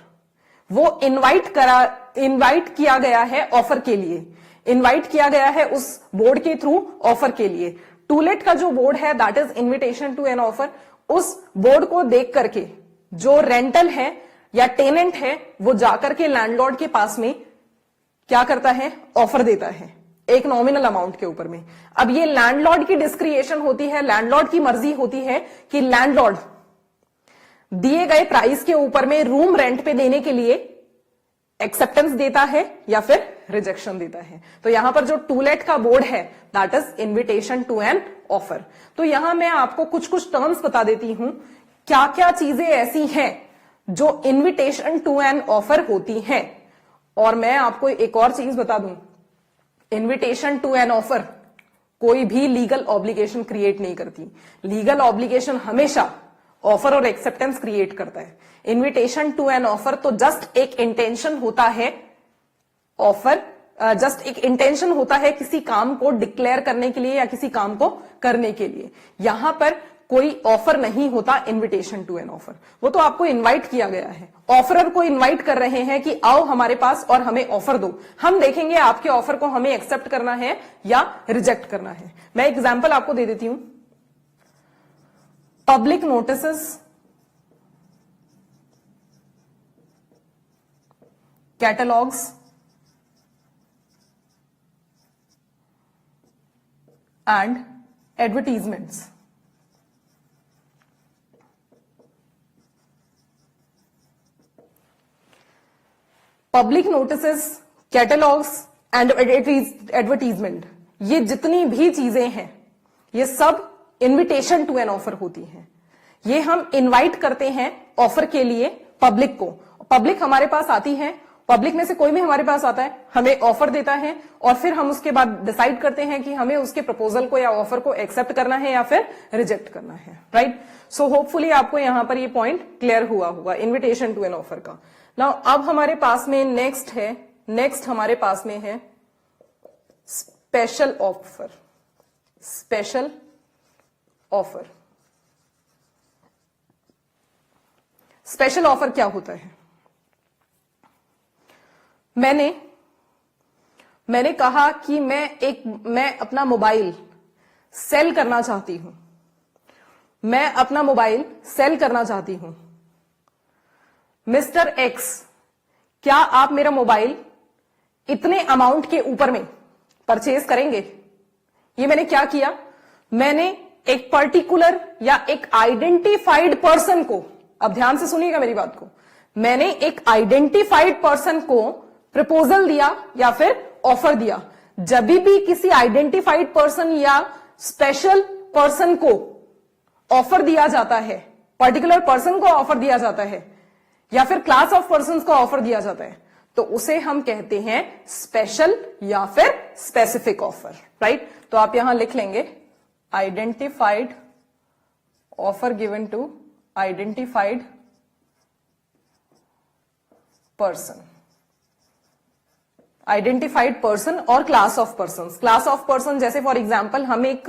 वो इनवाइट किया गया है ऑफर के लिए, इनवाइट किया गया है उस बोर्ड के थ्रू ऑफर के लिए। टू लेट का जो बोर्ड है that is invitation to an offer. उस बोर्ड को देख करके जो रेंटल है या टेनेंट है वो जाकर के लैंडलॉर्ड के पास में क्या करता है, ऑफर देता है एक नॉमिनल अमाउंट के ऊपर में। अब ये लैंडलॉर्ड की डिस्क्रिएशन होती है, लैंडलॉर्ड की मर्जी होती है कि लैंडलॉर्ड दिए गए प्राइस के ऊपर में रूम रेंट पे देने के लिए एक्सेप्टेंस देता है या फिर रिजेक्शन देता है। तो यहां पर जो टू लेट का बोर्ड है that is invitation to an offer. तो यहां मैं आपको कुछ कुछ टर्म्स बता देती हूं, क्या क्या चीजें ऐसी हैं जो इन्विटेशन टू एन ऑफर होती हैं। और मैं आपको एक और चीज बता दूं, इन्विटेशन टू एन ऑफर कोई भी लीगल ऑब्लिगेशन क्रिएट नहीं करती। लीगल ऑब्लिगेशन हमेशा ऑफर और एक्सेप्टेंस क्रिएट करता है। इन्विटेशन टू एन ऑफर तो जस्ट एक इंटेंशन होता है, ऑफर जस्ट एक इंटेंशन होता है किसी काम को डिक्लेयर करने के लिए या किसी काम को करने के लिए। यहां पर कोई ऑफर नहीं होता इन्विटेशन टू एन ऑफर। वो तो आपको इनवाइट किया गया है, ऑफरर को इनवाइट कर रहे हैं कि आओ हमारे पास और हमें ऑफर दो। हम देखेंगे आपके ऑफर को हमें एक्सेप्ट करना है या रिजेक्ट करना है। मैं एग्जांपल आपको दे देती हूं। Public notices, catalogues and advertisements. Public notices, catalogues and advertisement, ये जितनी भी चीजें हैं ये सब इन्विटेशन टू एन ऑफर होती हैं। ये हम इनवाइट करते हैं ऑफर के लिए पब्लिक को। पब्लिक हमारे पास आती है, पब्लिक में से कोई भी हमारे पास आता है, हमें ऑफर देता है और फिर हम उसके बाद डिसाइड करते हैं कि हमें उसके प्रपोजल को या ऑफर को एक्सेप्ट करना है या फिर रिजेक्ट करना है। राइट। सो होपफुली आपको यहां पर ये पॉइंट क्लियर हुआ होगा इन्विटेशन टू एन ऑफर का। नाउ अब हमारे पास में नेक्स्ट हमारे पास में है special offer. Special offer, special offer क्या होता है? मैंने कहा कि मैं अपना मोबाइल सेल करना चाहती हूं। मैं अपना मोबाइल सेल करना चाहती हूं। मिस्टर एक्स, क्या आप मेरा मोबाइल इतने अमाउंट के ऊपर में परचेज करेंगे? ये मैंने क्या किया? मैंने एक पर्टिकुलर या एक आइडेंटिफाइड पर्सन को, अब ध्यान से सुनिएगा मेरी बात को, मैंने एक आइडेंटिफाइड पर्सन को प्रपोजल दिया या फिर ऑफर दिया। जब भी किसी आइडेंटिफाइड पर्सन या स्पेशल पर्सन को ऑफर दिया जाता है, पर्टिकुलर पर्सन को ऑफर दिया जाता है या फिर क्लास ऑफ पर्संस को ऑफर दिया जाता है, तो उसे हम कहते हैं स्पेशल या फिर स्पेसिफिक ऑफर। राइट। तो आप यहां लिख लेंगे identified offer given to identified person. Identified person or class of person. Class of person जैसे फॉर एग्जांपल हम एक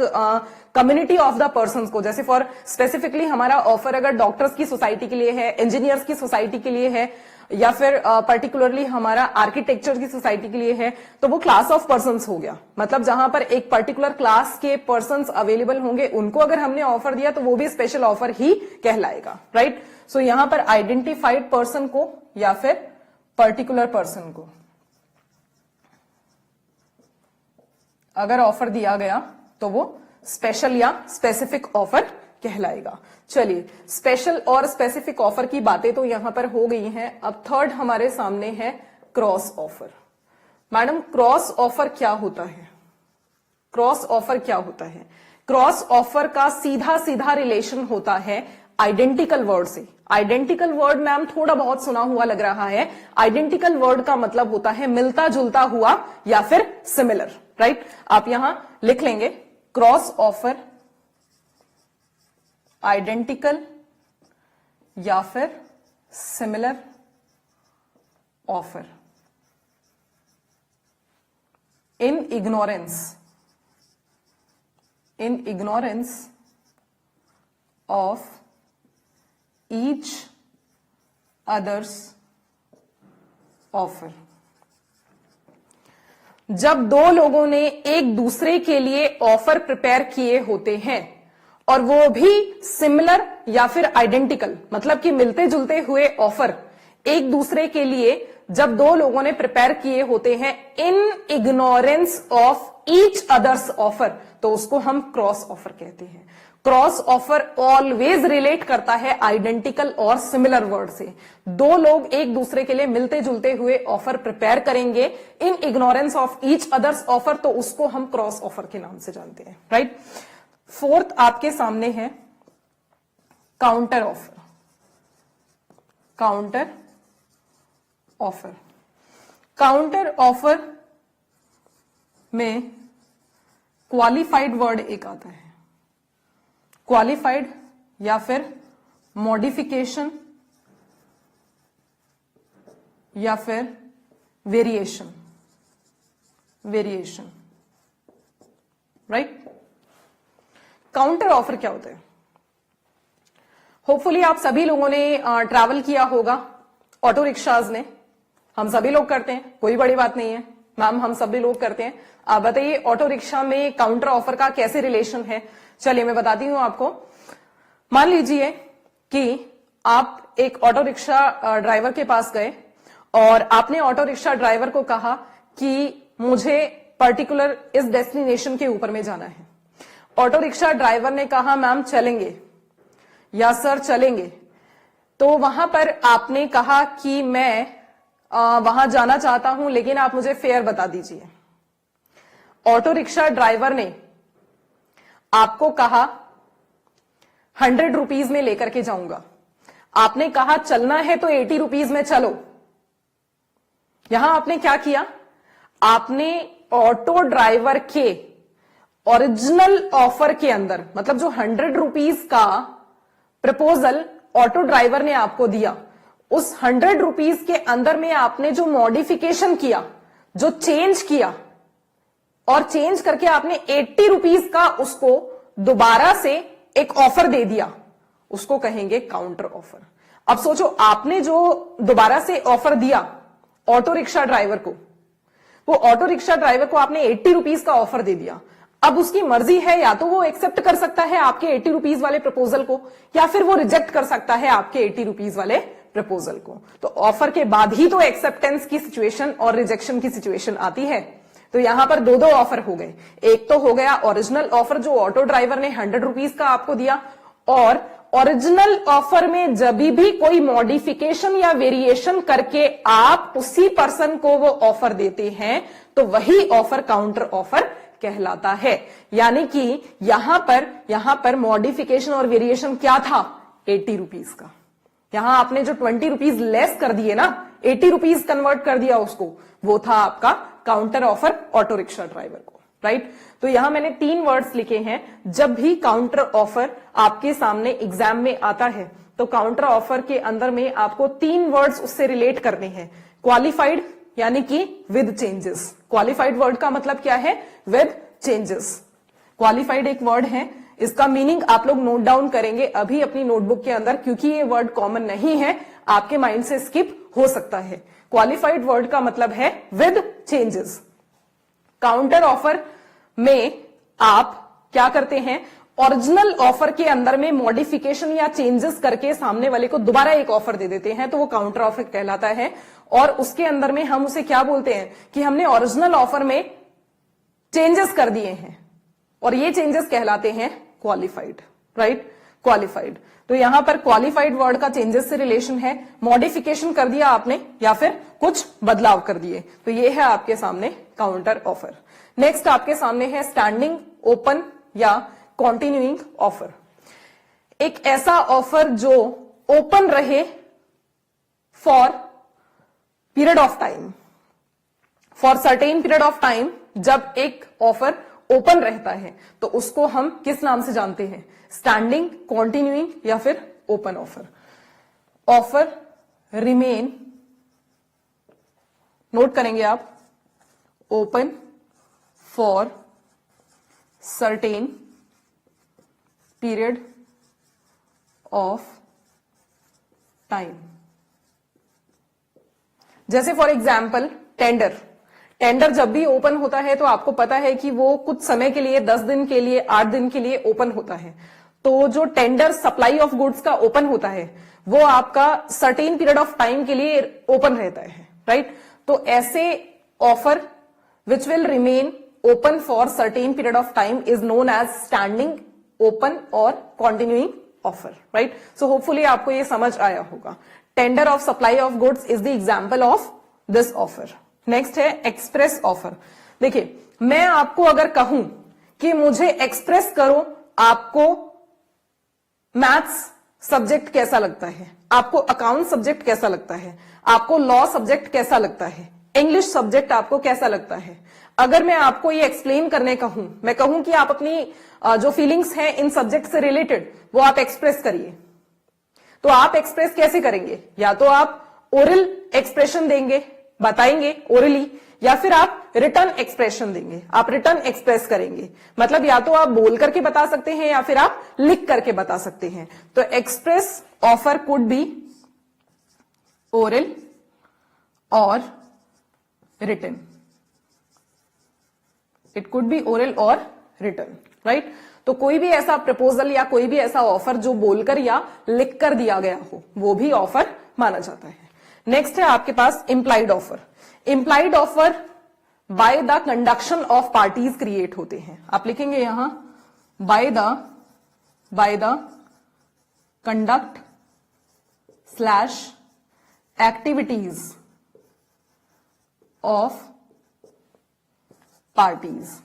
कम्युनिटी ऑफ द पर्संस को, जैसे फॉर स्पेसिफिकली हमारा ऑफर अगर डॉक्टर्स की सोसाइटी के लिए है, इंजीनियर्स की सोसाइटी के लिए है या फिर पर्टिकुलरली हमारा आर्किटेक्चर की सोसाइटी के लिए है, तो वो क्लास ऑफ पर्संस हो गया। मतलब जहां पर एक पर्टिकुलर क्लास के पर्संस अवेलेबल होंगे, उनको अगर हमने ऑफर दिया तो वो भी स्पेशल ऑफर ही कहलाएगा। राइट। सो यहां पर आइडेंटिफाइड पर्सन को या फिर पर्टिकुलर पर्सन को अगर ऑफर दिया गया तो वो स्पेशल या स्पेसिफिक ऑफर कहलाएगा। चलिए, स्पेशल और स्पेसिफिक ऑफर की बातें तो यहां पर हो गई हैं। अब थर्ड हमारे सामने है cross offer. Madam, cross offer क्या होता है? क्रॉस ऑफर क्या होता है? क्रॉस ऑफर का सीधा सीधा रिलेशन होता है आइडेंटिकल वर्ड से। आइडेंटिकल वर्ड मैम थोड़ा बहुत सुना हुआ लग रहा है। आइडेंटिकल वर्ड का मतलब होता है मिलता जुलता हुआ या फिर सिमिलर। राइट। आप यहां लिख लेंगे क्रॉस ऑफर आइडेंटिकल या फिर similar offer. In ignorance of each others offer. जब दो लोगों ने एक दूसरे के लिए ऑफर प्रिपेयर किए होते हैं और वो भी सिमिलर या फिर आइडेंटिकल, मतलब कि मिलते जुलते हुए ऑफर एक दूसरे के लिए जब दो लोगों ने प्रिपेयर किए होते हैं in ignorance of each others offer, तो उसको हम क्रॉस ऑफर कहते हैं। क्रॉस ऑफर ऑलवेज रिलेट करता है आइडेंटिकल और सिमिलर वर्ड से। दो लोग एक दूसरे के लिए मिलते जुलते हुए ऑफर प्रिपेयर करेंगे in ignorance of each others offer, तो उसको हम क्रॉस ऑफर के नाम से जानते हैं, राइट। फोर्थ आपके सामने है counter offer. Counter offer, counter offer में क्वालिफाइड वर्ड एक आता है, क्वालिफाइड या फिर मॉडिफिकेशन या फिर variation, variation, right. Counter offer क्या होता है? होपफुली आप सभी लोगों ने ट्रैवल किया होगा ऑटो रिक्शाज में, हम सभी लोग करते हैं, कोई बड़ी बात नहीं है मैम, हम सभी लोग करते हैं। आप बताइए ऑटो रिक्शा में काउंटर ऑफर का कैसे रिलेशन है? चलिए मैं बताती हूं आपको। मान लीजिए कि आप एक ऑटो रिक्शा ड्राइवर के पास गए और आपने ऑटो रिक्शा ड्राइवर को कहा कि मुझे पर्टिकुलर इस डेस्टिनेशन के ऊपर में जाना है। ऑटो रिक्शा ड्राइवर ने कहा मैम चलेंगे या सर चलेंगे। तो वहां पर आपने कहा कि मैं वहां जाना चाहता हूं लेकिन आप मुझे फेयर बता दीजिए। ऑटो रिक्शा ड्राइवर ने आपको कहा 100 रुपीज में लेकर के जाऊंगा। आपने कहा चलना है तो 80 रुपीज में चलो। यहां आपने क्या किया? आपने ऑटो ड्राइवर के ओरिजिनल ऑफर के अंदर, मतलब जो 100 रुपीज का प्रपोजल ऑटो ड्राइवर ने आपको दिया, उस 100 रुपीज के अंदर में आपने जो मॉडिफिकेशन किया, जो चेंज किया, और चेंज करके आपने 80 रुपीज का उसको दोबारा से एक ऑफर दे दिया, उसको कहेंगे काउंटर ऑफर। अब सोचो, आपने जो दोबारा से ऑफर दिया ऑटो रिक्शा ड्राइवर को, वो ऑटो रिक्शा ड्राइवर को आपने 80 रुपीज का ऑफर दे दिया। अब उसकी मर्जी है, या तो वो एक्सेप्ट कर सकता है आपके 80 रुपीज वाले प्रपोजल को, या फिर वो रिजेक्ट कर सकता है आपके 80 रुपीज वाले प्रपोजल को। तो ऑफर के बाद ही तो एक्सेप्टेंस की सिचुएशन और रिजेक्शन की सिचुएशन आती है। तो यहां पर दो ऑफर हो गए। एक तो हो गया ओरिजिनल ऑफर जो ऑटो ड्राइवर ने 100 रुपीज का आपको दिया, और ओरिजिनल ऑफर में जब भी कोई मॉडिफिकेशन या वेरिएशन करके आप उसी पर्सन को वो ऑफर देते हैं तो वही ऑफर काउंटर ऑफर कहलाता है। यानी कि यहां पर मॉडिफिकेशन और वेरिएशन क्या था? 80 रुपीज का। यहां आपने जो 20 रुपीज लेस कर दिए ना, 80 रुपीज कन्वर्ट कर दिया उसको, वो था आपका counter offer auto rickshaw driver को, राइट। तो यहां मैंने 3 वर्ड्स लिखे हैं। जब भी काउंटर ऑफर आपके सामने एग्जाम में आता है तो काउंटर ऑफर के अंदर में आपको 3 वर्ड्स उससे रिलेट करने हैं। क्वालिफाइड यानी कि विद चेंजेस। क्वालिफाइड वर्ड का मतलब क्या है? With changes. क्वालिफाइड एक वर्ड है, इसका मीनिंग आप लोग नोट डाउन करेंगे अभी अपनी नोटबुक के अंदर, क्योंकि ये वर्ड कॉमन नहीं है, आपके माइंड से स्किप हो सकता है। क्वालिफाइड वर्ड का मतलब है विद चेंजेस। काउंटर ऑफर में आप क्या करते हैं? ओरिजिनल ऑफर के अंदर में मॉडिफिकेशन या चेंजेस करके सामने वाले को दोबारा एक ऑफर दे देते हैं, तो वो काउंटर ऑफर कहलाता है। और उसके अंदर में हम उसे क्या बोलते हैं कि हमने ओरिजिनल ऑफर में चेंजेस कर दिए हैं, और ये चेंजेस कहलाते हैं क्वालिफाइड, राइट। क्वालिफाइड। तो यहां पर क्वालिफाइड वर्ड का चेंजेस से रिलेशन है, मॉडिफिकेशन कर दिया आपने या फिर कुछ बदलाव कर दिए, तो ये है आपके सामने काउंटर ऑफर। नेक्स्ट आपके सामने है स्टैंडिंग, ओपन या कॉन्टिन्यूइंग ऑफर। एक ऐसा ऑफर जो ओपन रहे for period of time, for certain period of time. जब एक ऑफर ओपन रहता है तो उसको हम किस नाम से जानते हैं? स्टैंडिंग, कॉन्टिन्यूइंग या फिर open offer. Offer remain, note करेंगे आप, open for certain period of time. जैसे फॉर एग्जाम्पल टेंडर। टेंडर जब भी ओपन होता है तो आपको पता है कि वो कुछ समय के लिए, 10 दिन के लिए, 8 दिन के लिए ओपन होता है। तो जो टेंडर सप्लाई ऑफ गुड्स का ओपन होता है वो आपका सर्टेन पीरियड ऑफ टाइम के लिए ओपन रहता है, राइट। तो ऐसे offer which will remain open for certain period of time is known as standing, open or continuing offer, right? So hopefully आपको ये समझ आया होगा. Tender of supply of goods is the example of this offer. Next है express offer. देखिए, मैं आपको अगर कहूं कि मुझे एक्सप्रेस करो, आपको मैथ्स सब्जेक्ट कैसा लगता है, आपको अकाउंट सब्जेक्ट कैसा लगता है, आपको लॉ सब्जेक्ट कैसा लगता है, इंग्लिश सब्जेक्ट आपको कैसा लगता है, अगर मैं आपको ये एक्सप्लेन करने कहूं, मैं कहूं कि आप अपनी जो फीलिंग्स हैं इन सब्जेक्ट से रिलेटेड वो आप एक्सप्रेस करिए, तो आप एक्सप्रेस कैसे करेंगे? या तो आप ओरल एक्सप्रेशन देंगे, बताएंगे ओरली, या फिर आप रिटर्न एक्सप्रेशन देंगे, आप रिटर्न एक्सप्रेस करेंगे. मतलब या तो आप बोल करके बता सकते हैं या फिर आप लिख करके बता सकते हैं. तो express offer could be oral or written. It could be oral or written, right? तो कोई भी ऐसा प्रपोजल या कोई भी ऐसा ऑफर जो बोलकर या लिखकर दिया गया हो वो भी ऑफर माना जाता है. नेक्स्ट है आपके पास implied offer. Implied offer by the conduction of parties create होते हैं. आप लिखेंगे यहां by the conduct slash activities of parties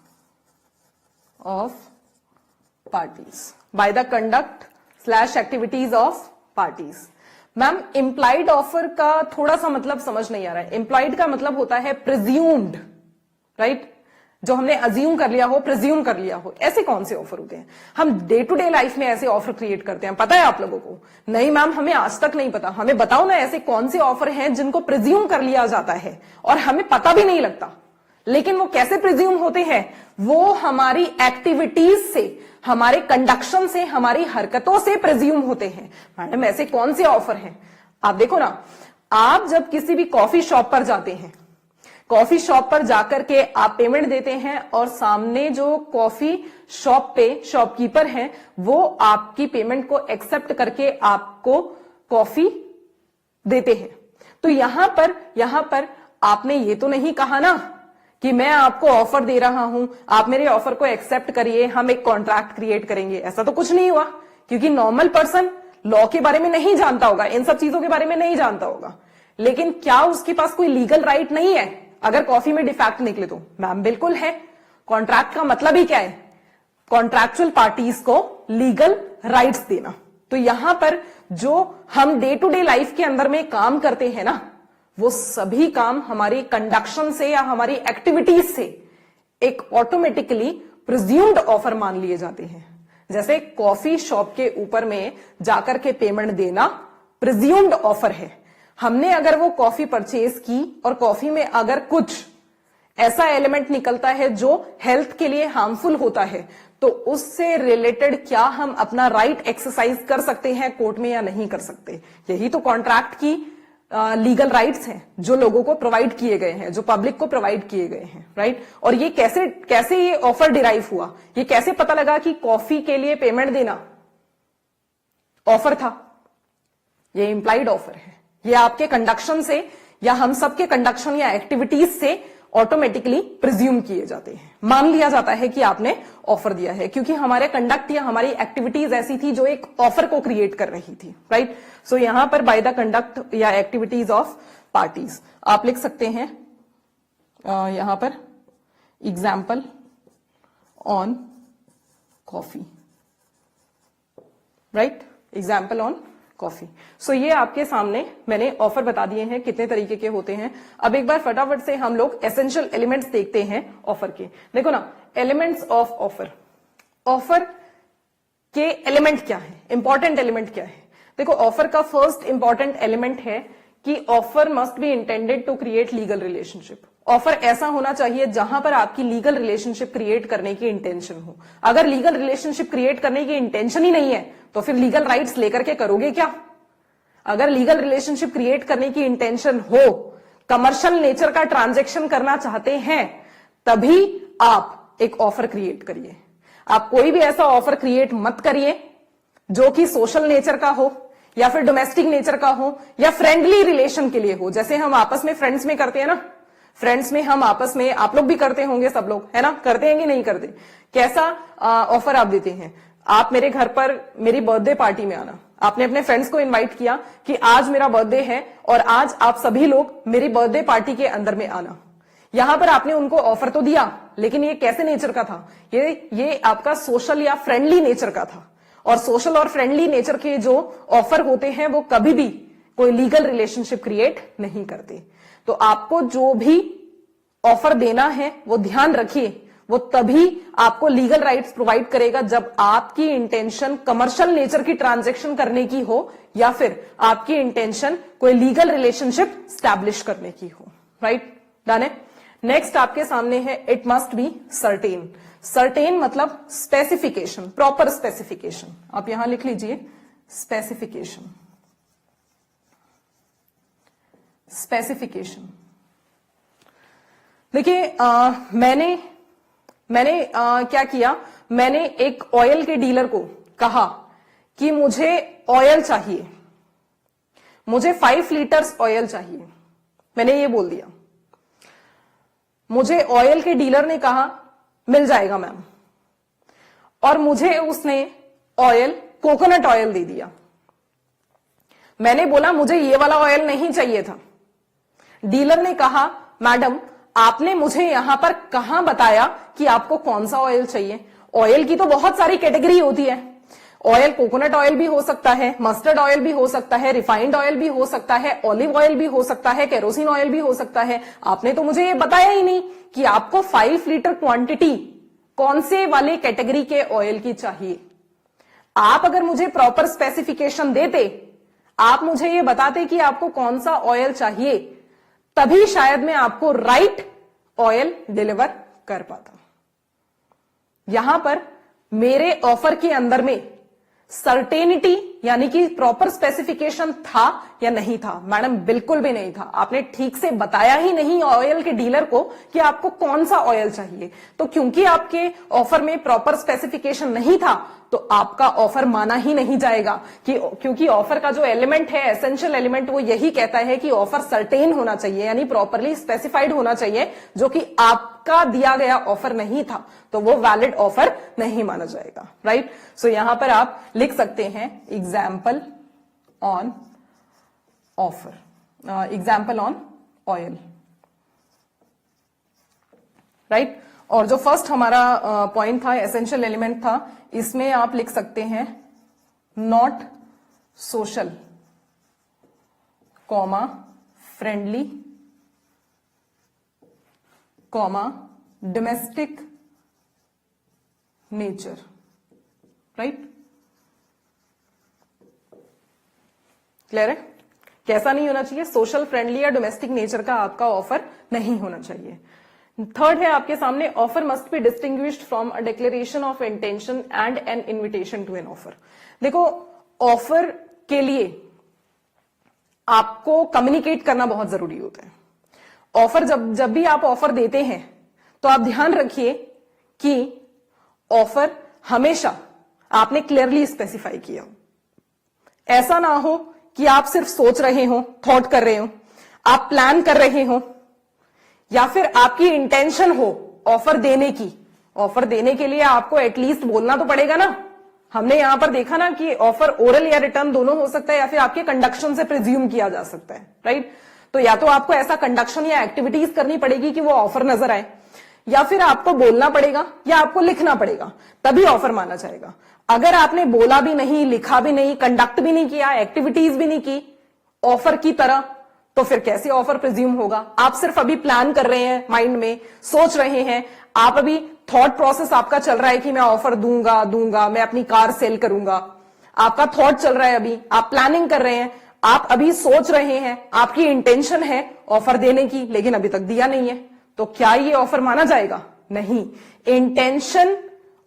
by the conduct slash activities of parties. Ma'am, implied offer का थोड़ा सा मतलब समझ नहीं आ रहा है. इंप्लाइड का मतलब होता है प्रिज्यूम्ड, राइट? जो हमने अज्यूम कर लिया हो, प्रिज्यूम कर लिया हो. ऐसे कौन से ऑफर होते हैं? हम डे टू डे लाइफ में ऐसे ऑफर क्रिएट करते हैं, पता है आप लोगों को? नहीं मैम, हमें आज तक नहीं पता. हमें बताओ ना ऐसे कौन से ऑफर हैं जिनको प्रिज्यूम कर लिया जाता है और हमें पता भी नहीं लगता. लेकिन वो कैसे प्रिज्यूम होते हैं? वो हमारी एक्टिविटीज से, हमारे कंडक्शन से, हमारी हरकतों से प्रिज्यूम होते हैं. मैडम, ऐसे कौन से ऑफर हैं? आप देखो ना, आप जब किसी भी कॉफी शॉप पर जाते हैं, कॉफी शॉप पर जाकर के आप पेमेंट देते हैं और सामने जो कॉफी शॉप पे शॉपकीपर हैं वो आपकी पेमेंट को एक्सेप्ट करके आपको कॉफी देते हैं. तो यहां पर आपने ये तो नहीं कहा ना कि मैं आपको ऑफर दे रहा हूं, आप मेरे ऑफर को एक्सेप्ट करिए, हम एक कॉन्ट्रैक्ट क्रिएट करेंगे. ऐसा तो कुछ नहीं हुआ, क्योंकि नॉर्मल पर्सन लॉ के बारे में नहीं जानता होगा, इन सब चीजों के बारे में नहीं जानता होगा. लेकिन क्या उसके पास कोई लीगल राइट नहीं है अगर कॉफी में डिफेक्ट निकले तो? मैम, बिल्कुल है. कॉन्ट्रैक्ट का मतलब ही क्या है? कॉन्ट्रैक्चुअल पार्टीज को लीगल राइट्स देना. तो यहां पर जो हम डे टू डे लाइफ के अंदर में काम करते हैं ना, वो सभी काम हमारी कंडक्शन से या हमारी एक्टिविटीज से एक ऑटोमेटिकली प्रिज्यूम्ड ऑफर मान लिए जाते हैं. जैसे कॉफी शॉप के ऊपर में जाकर के पेमेंट देना प्रिज्यूम्ड ऑफर है. हमने अगर वो कॉफी परचेज की और कॉफी में अगर कुछ ऐसा एलिमेंट निकलता है जो हेल्थ के लिए हार्मफुल होता है, तो उससे रिलेटेड क्या हम अपना राइट एक्सरसाइज कर सकते हैं कोर्ट में या नहीं कर सकते? यही तो कॉन्ट्रैक्ट की लीगल राइट्स हैं जो लोगों को प्रोवाइड किए गए हैं, जो पब्लिक को प्रोवाइड किए गए हैं, राइट? और ये कैसे ये ऑफर डिराइव हुआ? ये कैसे पता लगा कि कॉफी के लिए पेमेंट देना ऑफर था? ये इंप्लाइड ऑफर है. ये आपके कंडक्शन से या हम सबके कंडक्शन या एक्टिविटीज से ऑटोमेटिकली प्रिज्यूम किए जाते हैं, मान लिया जाता है कि आपने ऑफर दिया है, क्योंकि हमारे कंडक्ट या हमारी एक्टिविटीज ऐसी थी जो एक ऑफर को क्रिएट कर रही थी, राइट? सो यहां पर बाय द कंडक्ट या एक्टिविटीज ऑफ पार्टीज आप लिख सकते हैं यहां पर example on coffee, right? Example on coffee. So ये आपके सामने मैंने ऑफर बता दिए हैं कितने तरीके के होते हैं. अब एक बार फटाफट से हम लोग एसेंशियल एलिमेंट्स देखते हैं ऑफर के. देखो ना, एलिमेंट्स ऑफ ऑफर. ऑफर के एलिमेंट क्या है, इंपॉर्टेंट एलिमेंट क्या है? देखो, ऑफर का फर्स्ट इंपॉर्टेंट एलिमेंट है कि offer must be intended to create legal relationship. Offer ऐसा होना चाहिए जहां पर आपकी लीगल रिलेशनशिप क्रिएट करने की इंटेंशन हो. अगर लीगल रिलेशनशिप क्रिएट करने की इंटेंशन ही नहीं है तो फिर लीगल राइट्स लेकर के करोगे क्या? अगर लीगल रिलेशनशिप क्रिएट करने की इंटेंशन हो, कमर्शियल नेचर का ट्रांजैक्शन करना चाहते हैं, तभी आप एक ऑफर क्रिएट करिए. आप कोई भी ऐसा ऑफर क्रिएट मत करिए जो कि सोशल नेचर का हो या फिर डोमेस्टिक नेचर का हो या फ्रेंडली रिलेशन के लिए हो. जैसे हम आपस में फ्रेंड्स में करते हैं ना, फ्रेंड्स में हम आपस में, आप लोग भी करते होंगे, सब लोग, है ना, करते हैं कि नहीं करते? कैसा ऑफर आप देते हैं? आप मेरे घर पर मेरी बर्थडे पार्टी में आना, आपने अपने फ्रेंड्स को इनवाइट किया कि आज मेरा बर्थडे है और आज आप सभी लोग मेरी बर्थडे पार्टी के अंदर में आना। यहां पर आपने उनको ऑफर तो दिया, लेकिन ये कैसे नेचर का था? ये आपका सोशल या फ्रेंडली नेचर का था। और सोशल और फ्रेंडली नेचर के जो ऑफर होते हैं वो कभी भी कोई लीगल रिलेशनशिप क्रिएट नहीं करते। तो आपको जो भी ऑफर देना है वो ध्यान रखिए, वो तभी आपको लीगल राइट्स प्रोवाइड करेगा जब आपकी इंटेंशन कमर्शियल नेचर की ट्रांजैक्शन करने की हो या फिर आपकी इंटेंशन कोई लीगल रिलेशनशिप स्टैब्लिश करने की हो। राइट, डन है। नेक्स्ट आपके सामने है it must be certain. Certain मतलब स्पेसिफिकेशन, प्रॉपर स्पेसिफिकेशन। आप यहां लिख लीजिए स्पेसिफिकेशन। स्पेसिफिकेशन देखिए, मैंने क्या किया, मैंने एक ऑयल के डीलर को कहा कि मुझे ऑयल चाहिए, मुझे 5 लीटर्स ऑयल चाहिए। मैंने ये बोल दिया। मुझे ऑयल के डीलर ने कहा मिल जाएगा मैम, और मुझे उसने ऑयल कोकोनट ऑयल दे दिया। मैंने बोला मुझे ये वाला ऑयल नहीं चाहिए था। डीलर ने कहा मैडम आपने मुझे यहां पर कहां बताया कि आपको कौन सा ऑयल चाहिए? ऑयल की तो बहुत सारी कैटेगरी होती है। ऑयल कोकोनट ऑयल भी हो सकता है, मस्टर्ड ऑयल भी हो सकता है, रिफाइंड ऑयल भी हो सकता है, ऑलिव ऑयल भी हो सकता है, केरोसिन ऑयल भी हो सकता है। आपने तो मुझे ये बताया ही नहीं कि आपको 5 लीटर क्वांटिटी कौन से वाले कैटेगरी के ऑयल की चाहिए। आप अगर मुझे प्रॉपर स्पेसिफिकेशन देते, आप मुझे ये बताते कि आपको कौन सा ऑयल चाहिए, तभी शायद मैं आपको राइट ऑयल डिलीवर कर पाता। यहां पर मेरे ऑफर के अंदर में सर्टेनिटी यानी कि प्रॉपर स्पेसिफिकेशन था या नहीं था? मैडम बिल्कुल भी नहीं था। आपने ठीक से बताया ही नहीं ऑयल के डीलर को कि आपको कौन सा ऑयल चाहिए। तो क्योंकि आपके ऑफर में प्रॉपर स्पेसिफिकेशन नहीं था, तो आपका ऑफर माना ही नहीं जाएगा। क्योंकि ऑफर का जो एलिमेंट है, एसेंशियल एलिमेंट, वो यही कहता है कि ऑफर सर्टेन होना चाहिए, यानी प्रॉपरली स्पेसिफाइड होना चाहिए, जो कि आपका दिया गया ऑफर नहीं था, तो वो वैलिड ऑफर नहीं माना जाएगा। राइट, सो यहां पर आप लिख सकते हैं example on offer, example on oil. Right, और जो फर्स्ट हमारा पॉइंट था, एसेंशियल एलिमेंट था, इसमें आप लिख सकते हैं not social comma friendly comma domestic nature. Right, clear है? कैसा नहीं होना चाहिए? सोशल, फ्रेंडली या डोमेस्टिक नेचर का आपका ऑफर नहीं होना चाहिए। थर्ड है आपके सामने, offer must be distinguished from a declaration of intention and an invitation to an offer. देखो, ऑफर के लिए आपको कम्युनिकेट करना बहुत जरूरी होता है। ऑफर जब भी आप ऑफर देते हैं, तो आप ध्यान रखिए कि ऑफर हमेशा आपने क्लियरली स्पेसिफाई किया हो। ऐसा ना हो कि आप सिर्फ सोच रहे हो, थॉट कर रहे हो, आप प्लान कर रहे हो, या फिर आपकी इंटेंशन हो ऑफर देने की। ऑफर देने के लिए आपको एटलीस्ट बोलना तो पड़ेगा ना। हमने यहां पर देखा ना कि ऑफर ओरल या रिटर्न दोनों हो सकता है, या फिर आपके कंडक्शन से प्रिज्यूम किया जा सकता है। राइट, तो या तो आपको ऐसा कंडक्शन या एक्टिविटीज करनी पड़ेगी कि वो ऑफर नजर आए, या फिर आपको बोलना पड़ेगा या आपको लिखना पड़ेगा, तभी ऑफर माना जाएगा। अगर आपने बोला भी नहीं, लिखा भी नहीं, कंडक्ट भी नहीं किया, एक्टिविटीज भी नहीं की ऑफर की तरह, तो फिर कैसे ऑफर प्रिज्यूम होगा? आप सिर्फ अभी प्लान कर रहे हैं, माइंड में सोच रहे हैं, आप अभी थॉट प्रोसेस आपका चल रहा है कि मैं ऑफर दूंगा, मैं अपनी कार सेल करूंगा। आपका थॉट चल रहा है, अभी आप प्लानिंग कर रहे हैं, आप अभी सोच रहे हैं, आपकी इंटेंशन है ऑफर देने की, लेकिन अभी तक दिया नहीं है। तो क्या ये ऑफर माना जाएगा? नहीं। इंटेंशन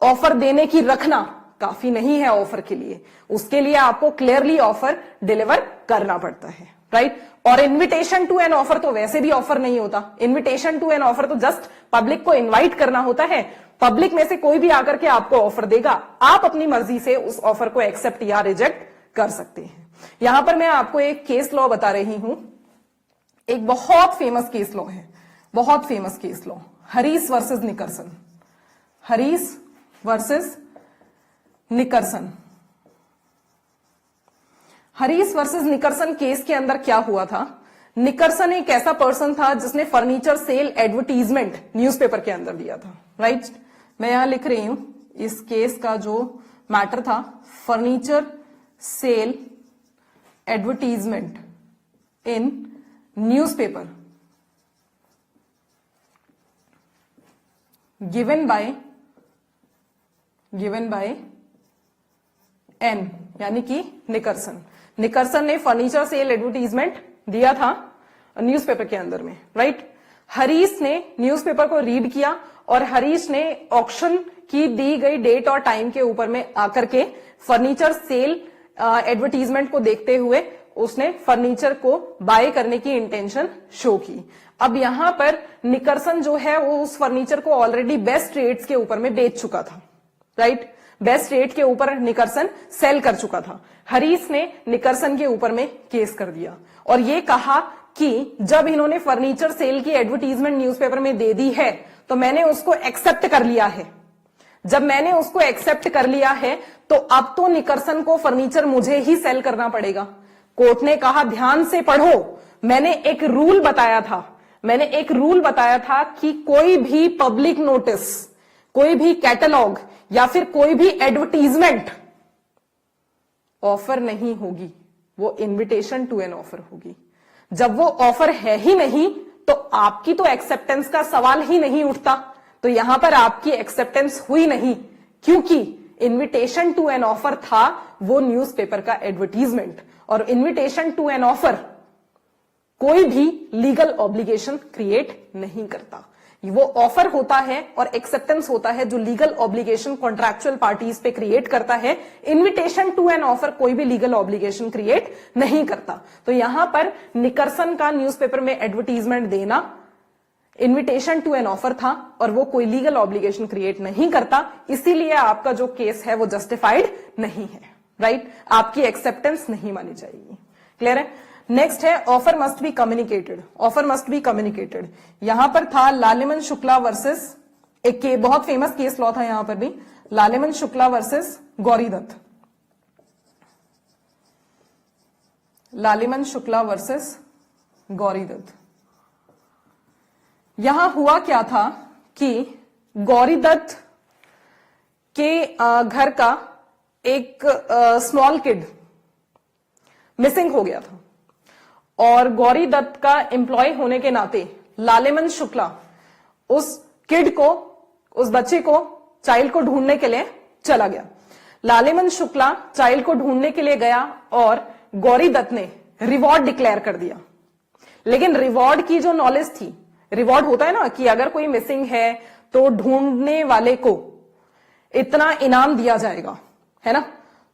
ऑफर देने की रखना काफी नहीं है ऑफर के लिए, उसके लिए आपको क्लियरली ऑफर डिलीवर करना पड़ता है। राइट, और इन्विटेशन टू एन ऑफर तो वैसे भी ऑफर नहीं होता। इन्विटेशन टू एन ऑफर तो जस्ट पब्लिक को इनवाइट करना होता है। पब्लिक में से कोई भी आकर के आपको ऑफर देगा, आप अपनी मर्जी से उस ऑफर को एक्सेप्ट या रिजेक्ट कर सकते हैं। यहां पर मैं आपको एक केस लॉ बता रही हूं, एक बहुत फेमस केस लॉ है, बहुत famous case law, Harris versus Nicholson. Harris versus Nickerson. Harris versus Nickerson case के अंदर क्या हुआ था? निकरसन एक ऐसा पर्सन था जिसने फर्नीचर सेल एडवर्टीजमेंट न्यूज़पेपर के अंदर दिया था, राइट? मैं यहां लिख रही हूं इस केस का जो मैटर था, furniture sale advertisement in newspaper given by an, यानी कि निकरसन। निकरसन ने फर्नीचर सेल एडवर्टीजमेंट दिया था न्यूज़पेपर के अंदर में, राइट? हरीश ने न्यूज़पेपर को रीड किया और हरीश ने ऑक्शन की दी गई डेट और टाइम के ऊपर में आकर के फर्नीचर सेल एडवर्टीजमेंट को देखते हुए उसने फर्नीचर को बाय करने की इंटेंशन शो की। अब यहां पर निकरसन जो है वो उस फर्नीचर को ऑलरेडी बेस्ट रेट्स के ऊपर में बेच चुका था, राइट? बेस्ट रेट के ऊपर निकरसन सेल कर चुका था। हरीश ने निकरसन के ऊपर में केस कर दिया और ये कहा कि जब इन्होंने फर्नीचर सेल की एडवर्टीजमेंट न्यूज़पेपर में दे दी है तो मैंने उसको एक्सेप्ट कर लिया है। जब मैंने उसको एक्सेप्ट कर लिया है तो अब तो निकरसन को फर्नीचर मुझे ही सेल करना पड़ेगा। कोर्ट ने कहा ध्यान से पढ़ो, मैंने एक रूल बताया था कि कोई भी पब्लिक नोटिस, कोई भी कैटलॉग या फिर कोई भी एडवर्टीजमेंट ऑफर नहीं होगी, वो इनविटेशन टू एन ऑफर होगी। जब वो ऑफर है ही नहीं तो आपकी तो एक्सेप्टेंस का सवाल ही नहीं उठता। तो यहां पर आपकी एक्सेप्टेंस हुई नहीं क्योंकि इनविटेशन टू एन ऑफर था वो न्यूज़पेपर का एडवर्टीजमेंट, और इनविटेशन टू एन ऑफर कोई भी लीगल ऑब्लिगेशन क्रिएट नहीं करता। वो ऑफर होता है और एक्सेप्टेंस होता है जो लीगल ऑब्लिगेशन कॉन्ट्रैक्चुअल पार्टीज पे क्रिएट करता है। इनविटेशन टू एन ऑफर कोई भी लीगल ऑब्लिगेशन क्रिएट नहीं करता। तो यहां पर निकरसन का न्यूज़पेपर में एडवर्टीजमेंट देना इनविटेशन टू एन ऑफर था और वो कोई लीगल ऑब्लिगेशन क्रिएट नहीं करता, इसीलिए आपका जो केस है वो जस्टिफाइड नहीं है, राइट? आपकी एक्सेप्टेंस नहीं मानी जाएगी। क्लियर है? नेक्स्ट है offer must be communicated. Offer must be communicated यहां पर था लालिमन शुक्ला वर्सेस, एक बहुत फेमस केस लॉ था यहां पर भी, लालिमन शुक्ला वर्सेस गौरीदत्त। लालिमन शुक्ला वर्सेस गौरीदत्त। यहां हुआ क्या था कि गौरीदत्त के घर का एक स्मॉल किड मिसिंग हो गया था और गौरीदत्त का एम्प्लॉय होने के नाते लालिमन शुक्ला उस किड को, उस बच्चे को, चाइल्ड को ढूंढने के लिए चला गया। लालिमन शुक्ला चाइल्ड को ढूंढने के लिए गया और गौरीदत्त ने रिवॉर्ड डिक्लेयर कर दिया। लेकिन रिवॉर्ड की जो नॉलेज थी, रिवॉर्ड होता है ना कि अगर कोई मिसिंग है तो ढूंढने वाले को इतना इनाम दिया जाएगा, है ना?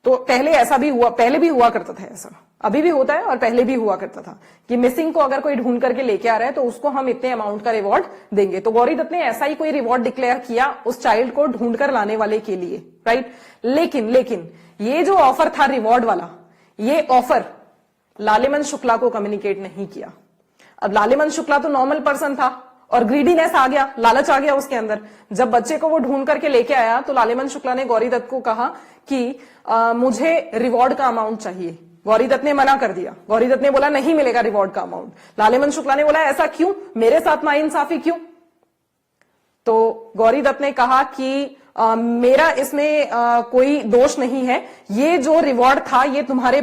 तो पहले ऐसा भी हुआ, पहले भी हुआ करता था ऐसा, अभी भी होता है और पहले भी हुआ करता था कि मिसिंग को अगर कोई ढूंढ करके लेके आ रहा है तो उसको हम इतने अमाउंट का रिवॉर्ड देंगे। तो गौरीदत्त ने ऐसा ही कोई रिवॉर्ड डिक्लेयर किया उस चाइल्ड को ढूंढ कर लाने वाले के लिए, राइट? लेकिन ये जो ऑफर था रिवॉर्ड वाला, ये ऑफर लालिमन शुक्ला को कम्युनिकेट नहीं किया। अब लालिमन शुक्ला तो नॉर्मल पर्सन था और ग्रीडीनेस आ गया, लालच आ गया उसके अंदर। जब बच्चे को वो ढूंढ करके लेके आया तो लालिमन शुक्ला ने गौरीदत्त को कहा कि मुझे रिवॉर्ड का अमाउंट चाहिए। गौरीदत्त ने मना कर दिया। गौरीदत्त ने बोला नहीं मिलेगा रिवॉर्ड का अमाउंट। लालिमन शुक्ला ने बोला ऐसा क्यों, मेरे साथ नाइंसाफी क्यों? तो गौरीदत्त ने कहा कि मेरा इसमें कोई दोष नहीं है, ये जो रिवॉर्ड था ये तुम्हारे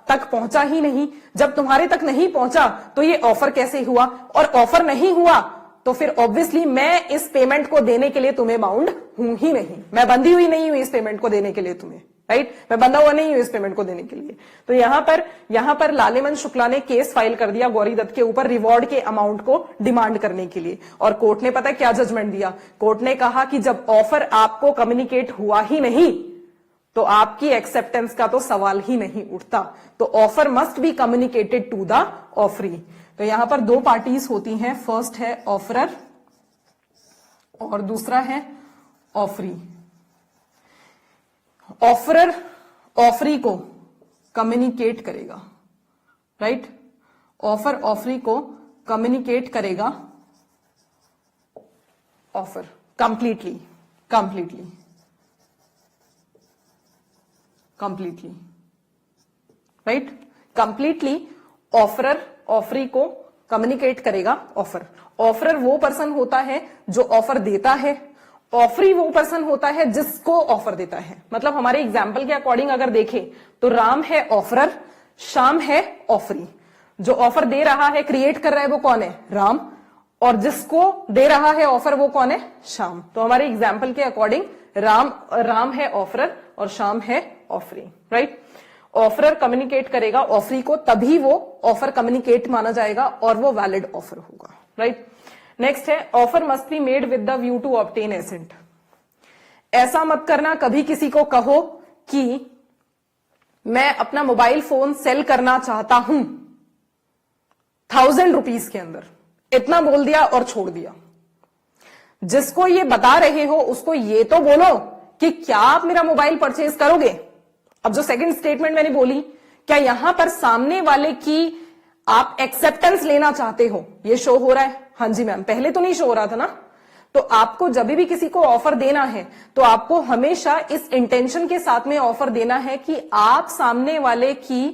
तक पहुंचा ही नहीं। जब तुम्हारे तक नहीं पहुंचा तो ये ऑफर कैसे हुआ, और ऑफर नहीं हुआ तो फिर ऑब्वियसली मैं इस पेमेंट को देने के लिए तुम्हें बाउंड हूं ही नहीं, मैं बंधी हुई नहीं हूं इस पेमेंट को देने के लिए तुम्हें, राइट? मैं बंधा हुआ नहीं हूं इस पेमेंट को देने के लिए। तो यहां पर लालिमन शुक्ला ने केस फाइल कर दिया गौरीदत्त के ऊपर रिवॉर्ड के अमाउंट को डिमांड करने के लिए। और कोर्ट ने पता क्या जजमेंट दिया? कोर्ट ने कहा कि जब ऑफर आपको कम्युनिकेट हुआ ही नहीं तो आपकी एक्सेप्टेंस का तो सवाल ही नहीं उठता। तो offer must be communicated to the offeree. तो यहां पर दो पार्टीज होती हैं, फर्स्ट है ऑफरर और दूसरा है ऑफरी। ऑफरर ऑफरी को कम्युनिकेट करेगा, राइट? ऑफर ऑफरी को कम्युनिकेट करेगा offer completely. Completely, right. Completely offeror offeree को कम्युनिकेट करेगा ऑफर। ऑफरर वो पर्सन होता है जो ऑफर देता है, ऑफरी वो पर्सन होता है जिसको ऑफर देता है। मतलब हमारे एग्जाम्पल के अकॉर्डिंग अगर देखें तो राम है ऑफरर, श्याम है ऑफरी। जो ऑफर दे रहा है, क्रिएट कर रहा है, वो कौन है? राम। और जिसको दे रहा है ऑफर वो कौन है? श्याम। तो हमारे एग्जाम्पल के अकॉर्डिंग राम है ऑफरर और श्याम है ऑफरी, राइट। ऑफरर कम्युनिकेट करेगा ऑफरी को, तभी वो ऑफर कम्युनिकेट माना जाएगा और वो वैलिड ऑफर होगा, राइट। नेक्स्ट है offer must be made with the view to obtain assent. ऐसा मत करना कभी किसी को कहो कि मैं अपना मोबाइल फोन सेल करना चाहता हूं 1000 रुपीज के अंदर, इतना बोल दिया और छोड़ दिया। जिसको ये बता रहे हो उसको ये तो बोलो कि क्या आप मेरा मोबाइल परचेज करोगे। अब जो सेकंड स्टेटमेंट मैंने बोली, क्या यहां पर सामने वाले की आप एक्सेप्टेंस लेना चाहते हो, ये शो हो रहा है? हाँ जी मैम, पहले तो नहीं शो हो रहा था ना। तो आपको जब भी किसी को ऑफर देना है तो आपको हमेशा इस इंटेंशन के साथ में ऑफर देना है कि आप सामने वाले की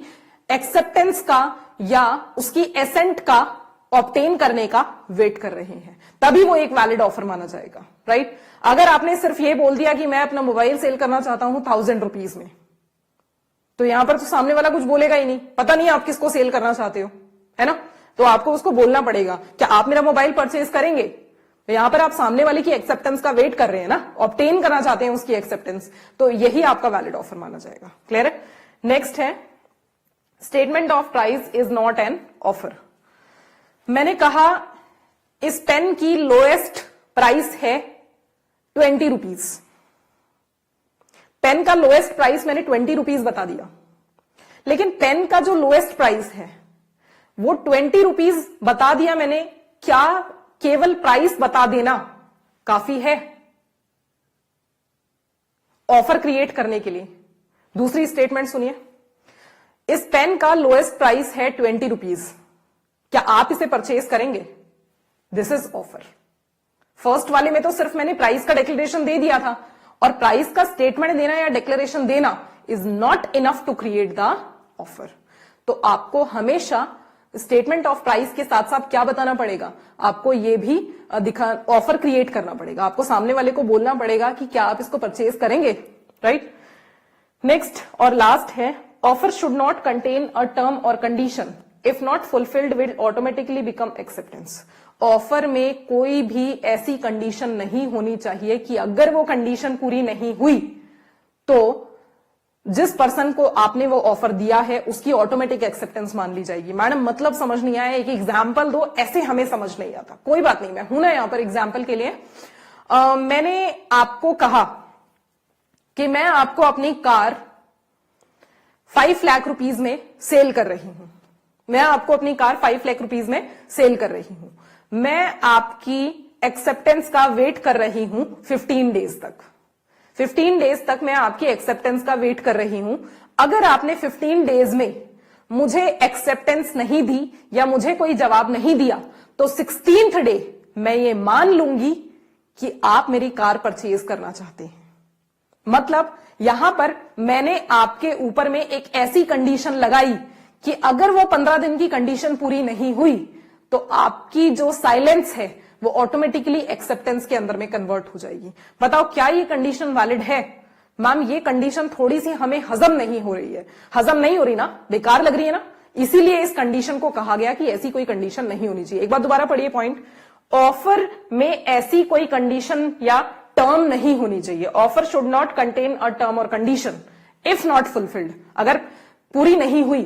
एक्सेप्टेंस का या उसकी एसेंट का ऑब्टेन करने का वेट कर रहे हैं, तभी वो एक वैलिड ऑफर माना जाएगा, राइट। अगर आपने सिर्फ ये बोल दिया कि मैं अपना मोबाइल सेल करना चाहता हूं 1000 रुपीज में, तो यहां पर तो सामने वाला कुछ बोलेगा ही नहीं, पता नहीं आप किसको सेल करना चाहते हो, है ना। तो आपको उसको बोलना पड़ेगा क्या आप मेरा मोबाइल परचेज करेंगे। तो यहां पर आप सामने वाले की एक्सेप्टेंस का वेट कर रहे हैं ना, ऑब्टेन करना चाहते हैं उसकी एक्सेप्टेंस, तो यही आपका वैलिड ऑफर माना जाएगा। क्लियर है। नेक्स्ट है statement of price is not an offer. मैंने कहा इस पेन की लोएस्ट प्राइस है 20 रुपीज। पेन का लोएस्ट प्राइस मैंने 20 रुपीज बता दिया, लेकिन पेन का जो लोएस्ट प्राइस है वो 20 रुपीज बता दिया मैंने। क्या केवल प्राइस बता देना काफी है ऑफर क्रिएट करने के लिए? दूसरी स्टेटमेंट सुनिए, इस पेन का लोएस्ट प्राइस है 20 रुपीज, क्या आप इसे परचेज करेंगे? This is offer. फर्स्ट वाले में तो सिर्फ मैंने प्राइस का डिक्लेरेशन दे दिया था, और प्राइस का स्टेटमेंट देना या डिक्लेरेशन देना is not enough to create the offer. तो आपको हमेशा स्टेटमेंट ऑफ प्राइस के साथ साथ क्या बताना पड़ेगा, आपको ये भी ऑफर क्रिएट करना पड़ेगा। आपको सामने वाले को बोलना पड़ेगा कि क्या आप इसको परचेज करेंगे, राइट। नेक्स्ट और लास्ट है offer should not contain a term or condition, if not fulfilled will automatically become acceptance. Offer में कोई भी ऐसी कंडीशन नहीं होनी चाहिए कि अगर वो कंडीशन पूरी नहीं हुई तो जिस पर्सन को आपने वो ऑफर दिया है उसकी ऑटोमेटिक एक्सेप्टेंस मान ली जाएगी। मैडम मतलब समझ नहीं आया, एक एग्जाम्पल दो, ऐसे हमें समझ नहीं आता। कोई बात नहीं, मैं हूं ना यहां पर एग्जाम्पल के लिए। मैंने आपको कहा कि मैं आपको अपनी कार 5 लाख रुपीज में सेल कर रही हूं। मैं आपको अपनी कार 5 लाख रुपीज में सेल कर रही हूं। मैं आपकी एक्सेप्टेंस का वेट कर रही हूं 15 डेज तक। 15 डेज तक मैं आपकी एक्सेप्टेंस का वेट कर रही हूं। अगर आपने 15 डेज में मुझे एक्सेप्टेंस नहीं दी या मुझे कोई जवाब नहीं दिया तो 16th डे मैं ये मान लूंगी कि आप मेरी कार परचेज करना चाहते हैं। मतलब यहां पर मैंने आपके ऊपर में एक ऐसी कंडीशन लगाई कि अगर वो 15 दिन की कंडीशन पूरी नहीं हुई तो आपकी जो साइलेंस है वो ऑटोमेटिकली एक्सेप्टेंस के अंदर में कन्वर्ट हो जाएगी। बताओ क्या ये कंडीशन वैलिड है? मैम ये कंडीशन थोड़ी सी हमें हजम नहीं हो रही है। हजम नहीं हो रही ना, बेकार लग रही है ना, इसीलिए इस कंडीशन को कहा गया कि ऐसी कोई कंडीशन नहीं होनी चाहिए। एक बार दोबारा पढ़िए पॉइंट, ऑफर में ऐसी कोई कंडीशन या टर्म नहीं होनी चाहिए। Offer should not contain a term or condition if not fulfilled. अगर पूरी नहीं हुई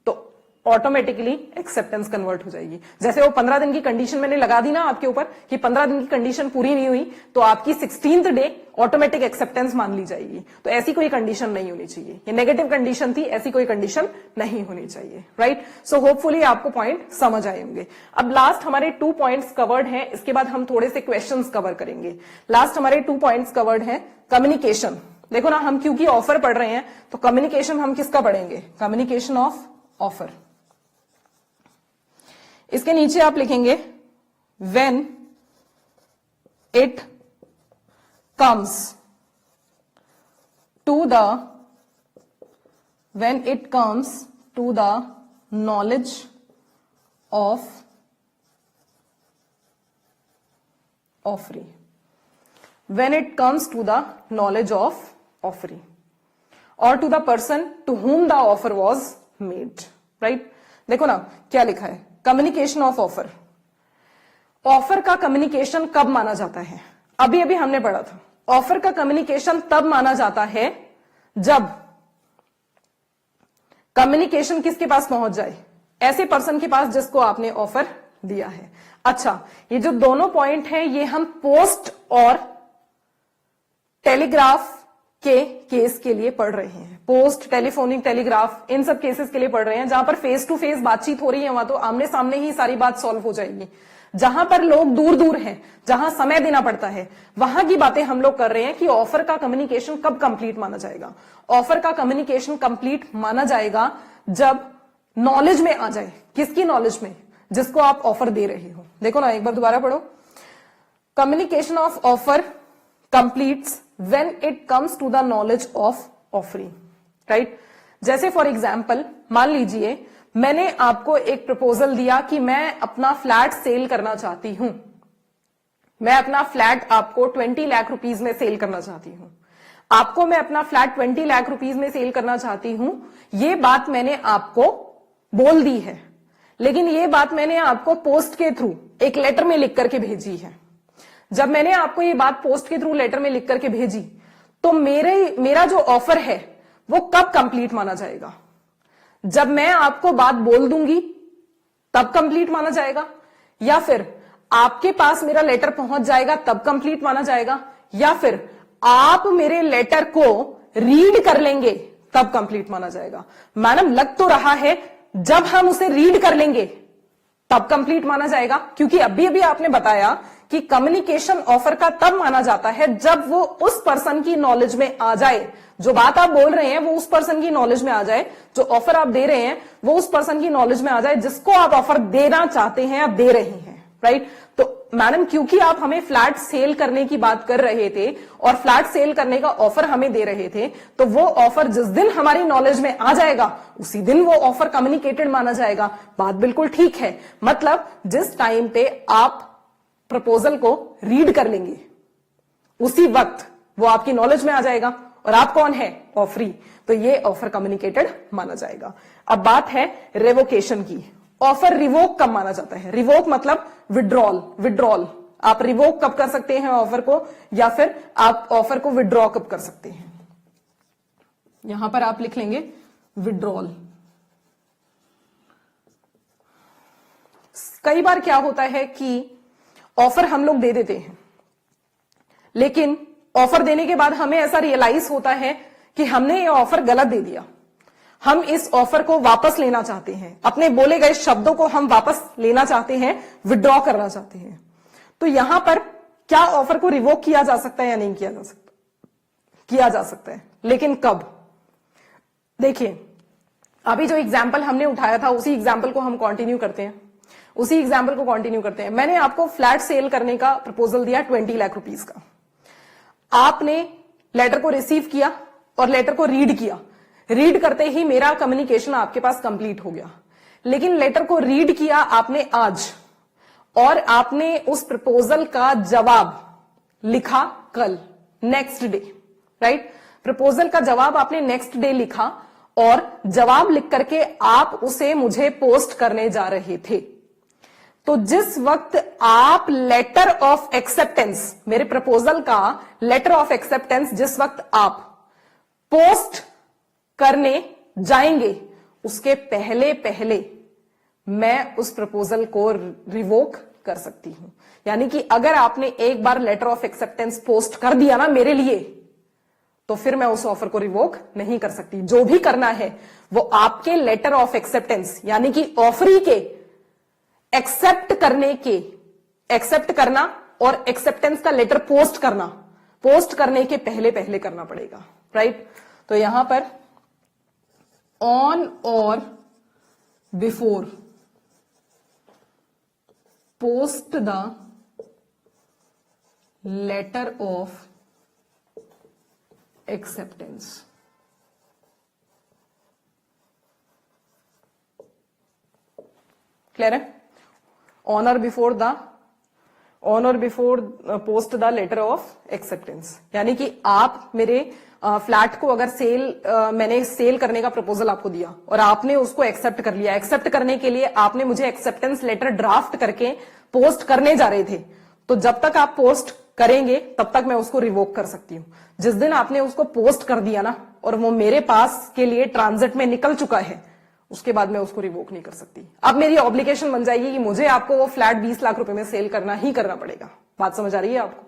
तो ऑटोमेटिकली एक्सेप्टेंस कन्वर्ट हो जाएगी। जैसे वो 15 दिन की कंडीशन मैंने लगा दी ना आपके ऊपर कि 15 दिन की कंडीशन पूरी नहीं हुई तो आपकी 16th डे ऑटोमेटिक एक्सेप्टेंस मान ली जाएगी। तो ऐसी कोई कंडीशन नहीं होनी चाहिए। ये नेगेटिव कंडीशन थी, ऐसी कोई कंडीशन नहीं होनी चाहिए, राइट। सो होपफुली आपको पॉइंट समझ आए होंगे। अब लास्ट हमारे 2 पॉइंट्स कवर्ड हैं, इसके बाद हम थोड़े से क्वेश्चंस कवर करेंगे। लास्ट हमारे 2 पॉइंट्स कवर्ड हैं। कम्युनिकेशन, देखो ना हम क्योंकि ऑफर पढ़ रहे हैं तो कम्युनिकेशन हम किसका पढ़ेंगे? Communication of offer. इसके नीचे आप लिखेंगे when it comes to the when it comes to the knowledge of offering, when it comes to the knowledge of offering or to the person to whom the offer was made, right? देखो ना क्या लिखा है, communication of offer. Offer का communication कब माना जाता है? अभी अभी हमने पढ़ा था, ऑफर का कम्युनिकेशन तब माना जाता है जब कम्युनिकेशन किसके पास पहुंच जाए? ऐसे पर्सन के पास जिसको आपने ऑफर दिया है। अच्छा, ये जो दोनों पॉइंट हैं ये हम पोस्ट और टेलीग्राफ के केस के लिए पढ़ रहे हैं। पोस्ट, टेलीफोनिक, टेलीग्राफ, इन सब केसेस के लिए पढ़ रहे हैं जहां पर फेस टू फेस बातचीत हो रही है, वहां तो आमने सामने ही सारी बात सॉल्व हो जाएगी। जहां पर लोग दूर दूर हैं, जहां समय देना पड़ता है, वहां की बातें हम लोग कर रहे हैं कि ऑफर का कम्युनिकेशन कब कंप्लीट माना जाएगा। ऑफर का कम्युनिकेशन कंप्लीट माना जाएगा जब नॉलेज में आ जाए। किसकी नॉलेज में? जिसको आप ऑफर दे रहे हो। देखो ना, एक बार दोबारा पढ़ो। Communication of offer completes when it comes to the knowledge of offering, right? जैसे फॉर एग्जाम्पल, मान लीजिए मैंने आपको एक प्रपोजल दिया कि मैं अपना फ्लैट सेल करना चाहती हूं। मैं अपना फ्लैट आपको 20 लाख रुपीज में सेल करना चाहती हूं। आपको मैं अपना फ्लैट 20 लाख रुपीज में सेल करना चाहती हूं, ये बात मैंने आपको बोल दी है, लेकिन ये बात मैंने आपको पोस्ट के थ्रू एक लेटर में लिख करके भेजी है। जब मैंने आपको ये बात पोस्ट के थ्रू लेटर में लिख करके भेजी, तो मेरा जो ऑफर है वो कब कंप्लीट माना जाएगा? जब मैं आपको बात बोल दूंगी तब कंप्लीट माना जाएगा, या फिर आपके पास मेरा लेटर पहुंच जाएगा तब कंप्लीट माना जाएगा, या फिर आप मेरे लेटर को रीड कर लेंगे तब कंप्लीट माना जाएगा? मैडम, लग तो रहा है जब हम उसे रीड कर लेंगे तब कंप्लीट माना जाएगा, क्योंकि अभी अभी आपने बताया कि कम्युनिकेशन ऑफर का तब माना जाता है जब वो उस पर्सन की नॉलेज में आ जाए। जो बात आप बोल रहे हैं वो उस पर्सन की नॉलेज में आ जाए, जो ऑफर आप दे रहे हैं वो उस पर्सन की नॉलेज में आ जाए जिसको आप ऑफर देना चाहते हैं या दे रहे हैं, राइट? तो मैडम, क्योंकि आप हमें फ्लैट सेल करने की बात कर रहे थे और फ्लैट सेल करने का ऑफर हमें दे रहे थे, तो वो ऑफर जिस दिन हमारी नॉलेज में आ जाएगा उसी दिन वो ऑफर कम्युनिकेटेड माना जाएगा। बात बिल्कुल ठीक है। मतलब जिस टाइम पे आप प्रपोजल को रीड कर लेंगे उसी वक्त वो आपकी नॉलेज में आ जाएगा, और आप कौन है? ऑफरी। तो ये ऑफर कम्युनिकेटेड माना जाएगा। अब बात है रिवोकेशन की। ऑफर रिवोक कब माना जाता है? रिवोक मतलब विड्रॉल। आप रिवोक कब कर सकते हैं ऑफर को, या फिर आप ऑफर को विड्रॉ कब कर सकते हैं? यहां पर आप लिख लेंगे विड्रॉल। कई बार क्या होता है कि ऑफर हम लोग दे देते हैं, लेकिन ऑफर देने के बाद हमें ऐसा रियलाइज होता है कि हमने ये ऑफर गलत दे दिया। हम इस ऑफर को वापस लेना चाहते हैं, अपने बोले गए शब्दों को हम वापस लेना चाहते हैं, विड्रॉ करना चाहते हैं। तो यहां पर क्या ऑफर को रिवोक किया जा सकता है या नहीं किया जा सकता? किया जा सकता है, लेकिन कब? देखिए, अभी जो एग्जाम्पल हमने उठाया था उसी एग्जाम्पल को हम कंटिन्यू करते हैं। मैंने आपको फ्लैट सेल करने का प्रपोजल दिया 20 लाख रुपीज का। आपने लेटर को रिसीव किया और लेटर को रीड किया। रीड करते ही मेरा कम्युनिकेशन आपके पास कंप्लीट हो गया, लेकिन लेटर को रीड किया आपने आज, और आपने उस प्रपोजल का जवाब लिखा कल, नेक्स्ट डे, राइट? प्रपोजल का जवाब आपने नेक्स्ट डे लिखा और जवाब लिख करके आप उसे मुझे पोस्ट करने जा रहे थे। तो जिस वक्त आप लेटर ऑफ एक्सेप्टेंस, मेरे प्रपोजल का लेटर ऑफ एक्सेप्टेंस जिस वक्त आप पोस्ट करने जाएंगे, उसके पहले पहले मैं उस प्रपोजल को रिवोक कर सकती हूं। यानी कि अगर आपने एक बार लेटर ऑफ एक्सेप्टेंस पोस्ट कर दिया ना मेरे लिए, तो फिर मैं उस ऑफर को रिवोक नहीं कर सकती। जो भी करना है वो आपके लेटर ऑफ एक्सेप्टेंस यानी कि ऑफरी के एक्सेप्ट करना और एक्सेप्टेंस का लेटर पोस्ट करने के पहले पहले करना पड़ेगा, राइट? तो यहां पर on or before post the letter of acceptance, clear है? On or before post the letter of acceptance, यानी कि आप मेरे फ्लैट को अगर मैंने सेल करने का प्रपोजल आपको दिया और आपने उसको एक्सेप्ट कर लिया, एक्सेप्ट करने के लिए आपने मुझे एक्सेप्टेंस लेटर ड्राफ्ट करके पोस्ट करने जा रहे थे, तो जब तक आप पोस्ट करेंगे तब तक मैं उसको रिवोक कर सकती हूं। जिस दिन आपने उसको पोस्ट कर दिया ना और वो मेरे पास के लिए ट्रांजिट में निकल चुका है, उसके बाद मैं उसको रिवोक नहीं कर सकती। अब मेरी ऑब्लिगेशन बन जाएगी कि मुझे आपको वो फ्लैट 20 लाख रुपए में सेल करना ही करना पड़ेगा। बात समझ आ रही है आपको?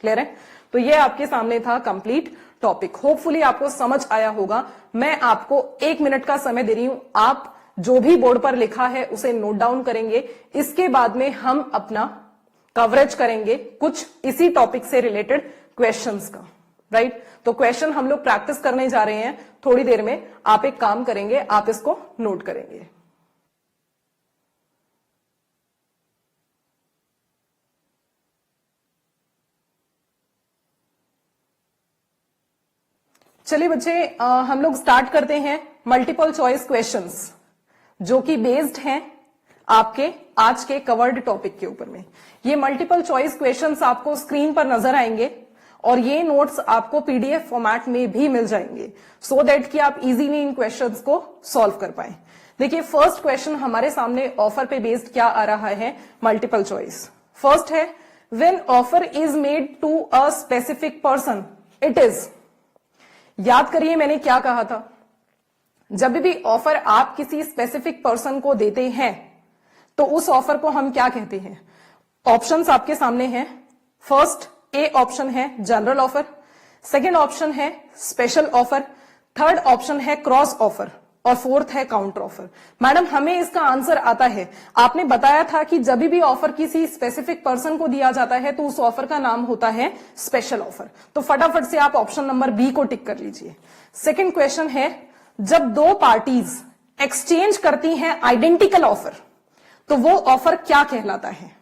क्लियर है? तो ये आपके सामने था कंप्लीट टॉपिक। होपफुली आपको समझ आया होगा। मैं आपको 1 मिनट का समय दे रही हूं, आप जो भी बोर्ड पर लिखा है उसे नोट डाउन करेंगे। इसके बाद में हम अपना कवरेज करेंगे कुछ इसी टॉपिक से रिलेटेड क्वेश्चंस का, राइट? तो क्वेश्चन हम लोग प्रैक्टिस करने जा रहे हैं थोड़ी देर में। आप एक काम करेंगे, आप इसको नोट करेंगे। चलिए बच्चे, हम लोग स्टार्ट करते हैं मल्टीपल चॉइस क्वेश्चंस, जो कि बेस्ड हैं आपके आज के कवर्ड टॉपिक के ऊपर में। ये मल्टीपल चॉइस क्वेश्चंस आपको स्क्रीन पर नजर आएंगे और ये नोट्स आपको पीडीएफ फॉर्मेट में भी मिल जाएंगे, सो दैट कि आप इजीली इन क्वेश्चंस को सॉल्व कर पाए। देखिए, फर्स्ट क्वेश्चन हमारे सामने ऑफर पे बेस्ड क्या आ रहा है, मल्टीपल चॉइस। फर्स्ट है, when offer is made to a specific person it is. याद करिए मैंने क्या कहा था, जब भी ऑफर आप किसी स्पेसिफिक पर्सन को देते हैं तो उस ऑफर को हम क्या कहते हैं। ऑप्शंस आपके सामने हैं। फर्स्ट ए ऑप्शन है जनरल ऑफर, सेकंड ऑप्शन है स्पेशल ऑफर, थर्ड ऑप्शन है क्रॉस ऑफर और फोर्थ है काउंटर ऑफर। मैडम हमें इसका आंसर आता है, आपने बताया था कि जब भी ऑफर किसी स्पेसिफिक पर्सन को दिया जाता है तो उस ऑफर का नाम होता है स्पेशल ऑफर। तो फटाफट से आप ऑप्शन नंबर बी को टिक कर लीजिए। सेकंड क्वेश्चन है, जब दो पार्टीज एक्सचेंज करती हैं आइडेंटिकल ऑफर तो वो ऑफर क्या कहलाता है।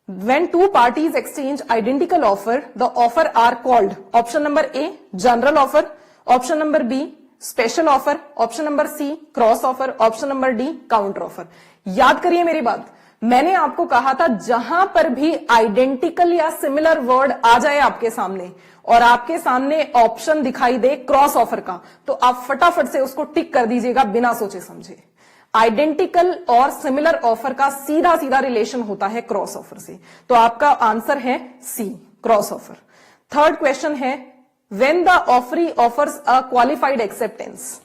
When two parties exchange identical offer, the offer are called option number A general offer, option number B special offer, option number C cross offer, option number D counter offer। याद करिए मेरी बात, मैंने आपको कहा था जहां पर भी आइडेंटिकल या सिमिलर वर्ड आ जाए आपके सामने और आपके सामने ऑप्शन दिखाई दे क्रॉस ऑफर का, तो आप फटाफट से उसको टिक कर दीजिएगा बिना सोचे समझे। आइडेंटिकल और सिमिलर ऑफर का सीधा सीधा रिलेशन होता है क्रॉस ऑफर से, तो आपका आंसर है C cross offer. Third question है, when the offeree offers a qualified acceptance.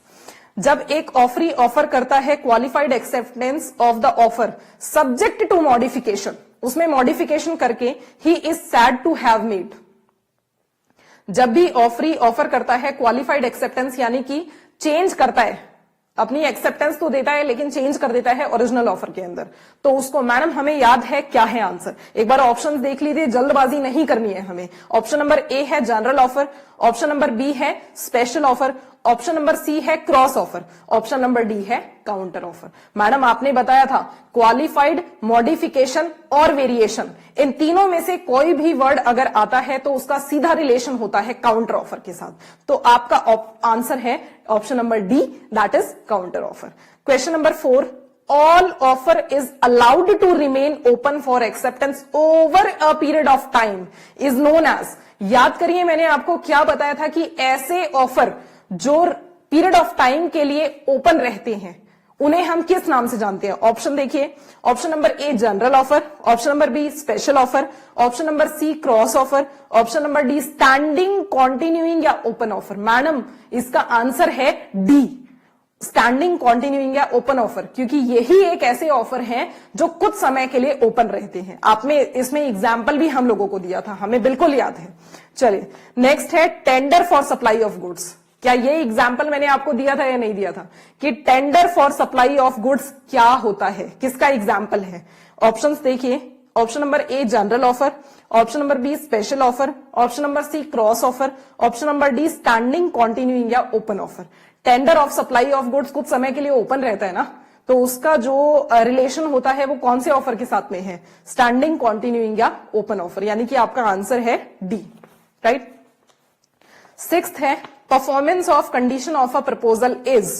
जब एक ऑफरी ऑफर करता है qualified acceptance of the offer subject to modification, उसमें मॉडिफिकेशन करके ही is said to have made. जब भी ऑफरी ऑफर करता है क्वालिफाइड एक्सेप्टेंस यानी कि चेंज करता है, अपनी एक्सेप्टेंस तो देता है लेकिन चेंज कर देता है ओरिजिनल ऑफर के अंदर, तो उसको मैडम हमें याद है क्या है आंसर। एक बार ऑप्शन देख लीजिए, जल्दबाजी नहीं करनी है हमें। ऑप्शन नंबर ए है general offer, option number B है special offer, option number C है cross offer, option number D है काउंटर ऑफर। मैडम आपने बताया था क्वालिफाइड, मॉडिफिकेशन और वेरिएशन, इन तीनों में से कोई भी वर्ड अगर आता है तो उसका सीधा रिलेशन होता है काउंटर ऑफर के साथ, तो आपका आंसर है option number D, that is counter offer. Question number 4, all offer is allowed to remain open for acceptance over a period of time is known as। याद करिए मैंने आपको क्या बताया था कि ऐसे ऑफर जो पीरियड ऑफ टाइम के लिए ओपन रहते हैं उन्हें हम किस नाम से जानते हैं। ऑप्शन देखिए, option number A general offer, option number B special offer, option number C cross offer, option number D standing, continuing या ओपन ऑफर। मैडम इसका आंसर है डी, स्टैंडिंग, कॉन्टिन्यूइंग या ओपन ऑफर, क्योंकि यही एक ऐसे ऑफर हैं जो कुछ समय के लिए ओपन रहते हैं। आपने इसमें एग्जाम्पल भी हम लोगों को दिया था, हमें बिल्कुल याद है। चलिए नेक्स्ट है tender for supply of goods. क्या ये एग्जाम्पल मैंने आपको दिया था या नहीं दिया था कि tender for supply of goods क्या होता है, किसका एग्जाम्पल है। ऑप्शंस देखिए, option number A general offer, option number B special offer, option number C cross offer, option number D standing, continuing या open offer. Tender of supply of goods कुछ समय के लिए ओपन रहता है ना, तो उसका जो रिलेशन होता है वो कौन से ऑफर के साथ में है, स्टैंडिंग, कॉन्टिन्यूइंग या ओपन ऑफर, यानी कि आपका आंसर है डी, राइट। सिक्स्थ है performance of condition of a proposal is.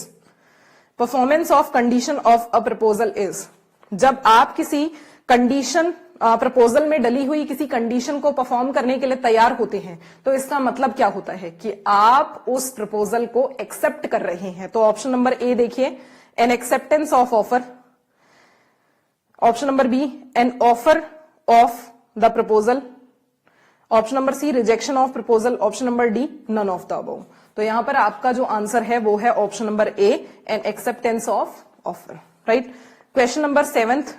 Performance of condition of a proposal is, जब आप किसी कंडीशन प्रपोजल में डली हुई किसी कंडीशन को परफॉर्म करने के लिए तैयार होते हैं तो इसका मतलब क्या होता है कि आप उस प्रपोजल को एक्सेप्ट कर रहे हैं। तो ऑप्शन नंबर ए देखिए, an acceptance of offer. Option number B, an offer of the proposal. Option number C, rejection of proposal. Option number D, none of the above. तो यहां पर आपका जो आंसर है वो है option number A, an acceptance of offer, right. Question number 7th,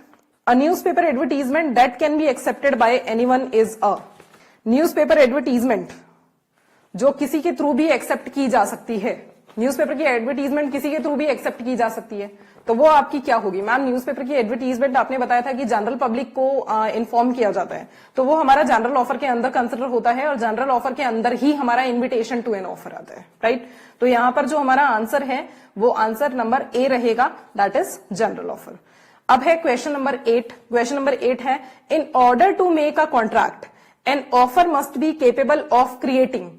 a newspaper advertisement that can be accepted by anyone is a newspaper advertisement जो किसी के थ्रू भी एक्सेप्ट की जा सकती है। न्यूज़पेपर की एडवर्टीजमेंट किसी के थ्रू भी एक्सेप्ट की जा सकती है, तो वो आपकी क्या होगी? मैम न्यूज़पेपर की एडवर्टीजमेंट आपने बताया था कि जनरल पब्लिक को इन्फॉर्म किया जाता है, तो वो हमारा जनरल ऑफर के अंदर कंसिडर होता है और जनरल ऑफर के अंदर ही हमारा इन्विटेशन टू एन ऑफर आता है, राइट। तो यहां पर जो हमारा आंसर है वो आंसर नंबर ए रहेगा, दैट इज जनरल ऑफर। अब है क्वेश्चन नंबर 8। क्वेश्चन नंबर 8 है, in order to make a contract an offer must be capable of creating.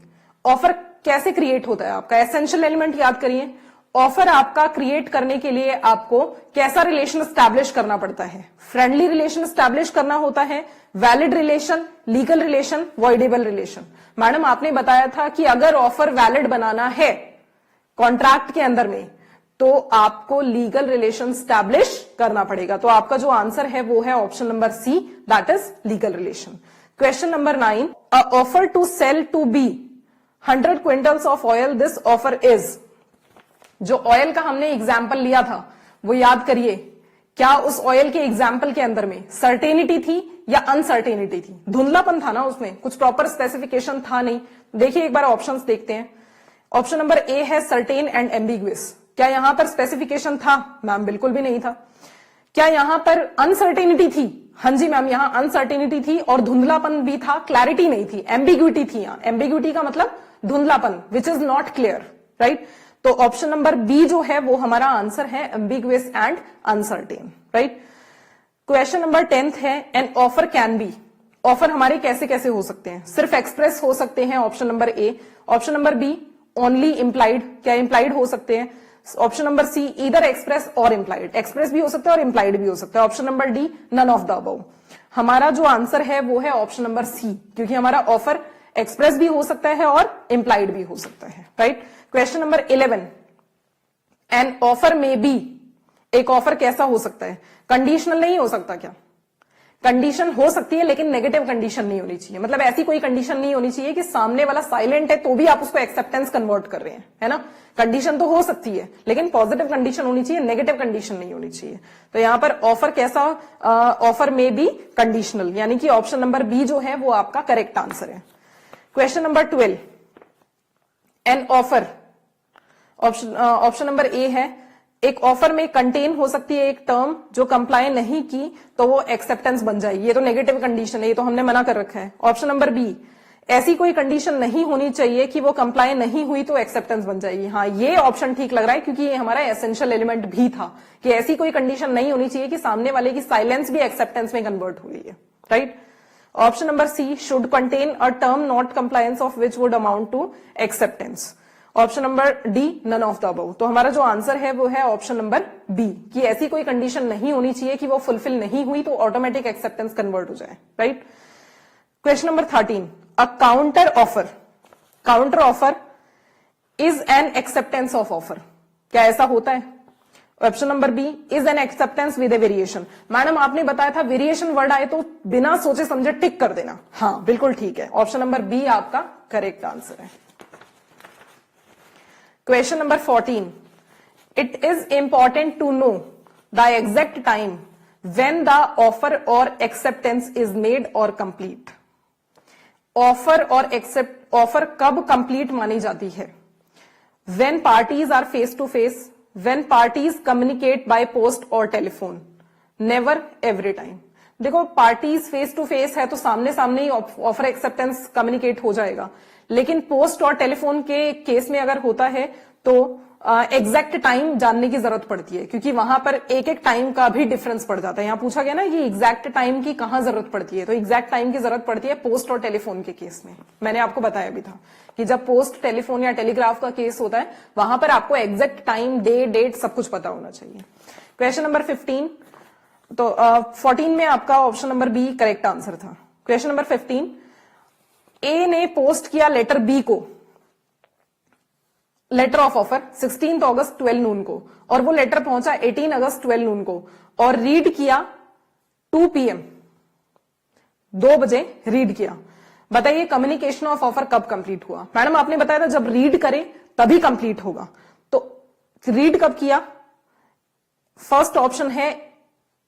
Offer कैसे क्रिएट होता है आपका? एसेंशियल एलिमेंट याद करिए। ऑफर आपका क्रिएट करने के लिए आपको कैसा रिलेशन स्टैब्लिश करना पड़ता है? फ्रेंडली रिलेशन स्टैब्लिश करना होता है, valid relation, legal relation, voidable relation. Madam आपने बताया था कि अगर ऑफर वैलिड बनाना है कॉन्ट्रैक्ट के अंदर में तो आपको लीगल रिलेशन स्टैब्लिश करना पड़ेगा। तो आपका जो आंसर है वो है option number C, that is legal relation. Question number 9, a offer to sell to be 100 quintals of oil, this offer is. जो ऑयल का हमने एग्जाम्पल लिया था वो याद करिए, क्या उस ऑयल के एग्जाम्पल के अंदर में सर्टेनिटी थी या अनसर्टेनिटी थी? धुंधलापन था ना, उसमें कुछ प्रॉपर स्पेसिफिकेशन था नहीं। देखिए एक बार ऑप्शंस देखते हैं। ऑप्शन नंबर ए है सर्टेन एंड एम्बिग्युअस। क्या यहां पर स्पेसिफिकेशन था? मैम बिल्कुल भी नहीं था। क्या यहां पर अनसर्टेनिटी थी? हाँ जी मैम, यहां अनसर्टेनिटी थी और धुंधलापन भी था, क्लैरिटी नहीं थी, एम्बिग्विटी थी। यहां एम्बिग्विटी का मतलब धुंधलापन, which is not clear, right. तो ऑप्शन नंबर बी जो है वो हमारा आंसर है, ambiguous and uncertain, right. Question number 10th है, an offer can be. Offer हमारे कैसे कैसे हो सकते हैं? सिर्फ एक्सप्रेस हो सकते हैं, option number A. Option number B, only implied, क्या इंप्लाइड हो सकते हैं? Option number C, either express or implied, express भी हो सकता है और इंप्लाइड भी हो सकता है। Option number D, none of the above. हमारा जो आंसर है वो है ऑप्शन नंबर सी, क्योंकि हमारा ऑफर एक्सप्रेस भी हो सकता है और इंप्लाइड भी हो सकता है, right. Question number 11, N offer में बी। एक ऑफर कैसा हो सकता है? कंडीशनल नहीं हो सकता क्या? कंडीशन हो सकती है लेकिन नेगेटिव कंडीशन नहीं होनी चाहिए। मतलब ऐसी कोई कंडीशन नहीं होनी चाहिए कि सामने वाला साइलेंट है तो भी आप उसको एक्सेप्टेंस कन्वर्ट कर रहे हैं, है ना। कंडीशन तो हो सकती है लेकिन पॉजिटिव कंडीशन होनी चाहिए, नेगेटिव कंडीशन नहीं होनी चाहिए। तो यहां पर ऑफर कैसा? ऑफर में बी कंडीशनल, यानी कि ऑप्शन नंबर बी जो है वो आपका करेक्ट आंसर है। Question number 12, an offer. Option number A है, एक ऑफर में कंटेन हो सकती है एक टर्म जो कंप्लाई नहीं की तो वो एक्सेप्टेंस बन जाएगी। ये तो नेगेटिव कंडीशन है, ये तो हमने मना कर रखा है। ऑप्शन नंबर बी, ऐसी कोई कंडीशन नहीं होनी चाहिए कि वो कंप्लाई नहीं हुई तो एक्सेप्टेंस बन जाएगी। हाँ, ये ऑप्शन ठीक लग रहा है क्योंकि ये हमारा एसेंशियल एलिमेंट भी था कि ऐसी कोई कंडीशन नहीं होनी चाहिए कि सामने वाले की साइलेंस भी एक्सेप्टेंस में कन्वर्ट हुई है, right. Option number C, should contain a term not compliance of which would amount to acceptance. Option number D, none of the above. तो हमारा जो आंसर है वो है ऑप्शन नंबर बी, कि ऐसी कोई कंडीशन नहीं होनी चाहिए कि वो फुलफिल नहीं हुई तो ऑटोमेटिक एक्सेप्टेंस कन्वर्ट हो जाए, right. Question number 13, a counter offer. Counter offer is an acceptance of offer. क्या ऐसा होता है? Option number B, is an acceptance with a variation. Madam आपने बताया था वेरिएशन वर्ड आए तो बिना सोचे समझे टिक कर देना। हाँ बिल्कुल ठीक है, ऑप्शन नंबर बी आपका करेक्ट आंसर है। Question number 14. It is important to know the exact time when the offer or acceptance is made or complete. Offer और offer कब complete मानी जाती है? When parties are face to face, when parties communicate by post or telephone. Never every time. देखो parties face to face है तो सामने सामने ही ऑफर एक्सेप्टेंस कम्युनिकेट हो जाएगा, लेकिन पोस्ट और टेलीफोन के केस में अगर होता है तो एग्जैक्ट टाइम जानने की जरूरत पड़ती है, क्योंकि वहां पर एक एक टाइम का भी डिफरेंस पड़ जाता है। यहां पूछा गया ना कि एग्जैक्ट टाइम की कहां जरूरत पड़ती है, तो एग्जैक्ट टाइम की जरूरत पड़ती है पोस्ट और टेलीफोन के केस में। मैंने आपको बताया भी था कि जब पोस्ट, टेलीफोन या टेलीग्राफ का केस होता है वहां पर आपको एग्जैक्ट टाइम, डे, डेट सब कुछ पता होना चाहिए। क्वेश्चन नंबर 15, तो 14 में आपका option number B correct answer था। क्वेश्चन नंबर 15, ए ने पोस्ट किया लेटर बी को, लेटर ऑफ ऑफर 16 अगस्त 12 नून को, और वो लेटर पहुंचा 18 अगस्त 12 नून को, और रीड किया 2 PM, 2 बजे रीड किया। बताइए कम्युनिकेशन ऑफ ऑफर कब कंप्लीट हुआ? मैडम आपने बताया था जब रीड करे तभी कंप्लीट होगा, तो रीड कब किया? फर्स्ट ऑप्शन है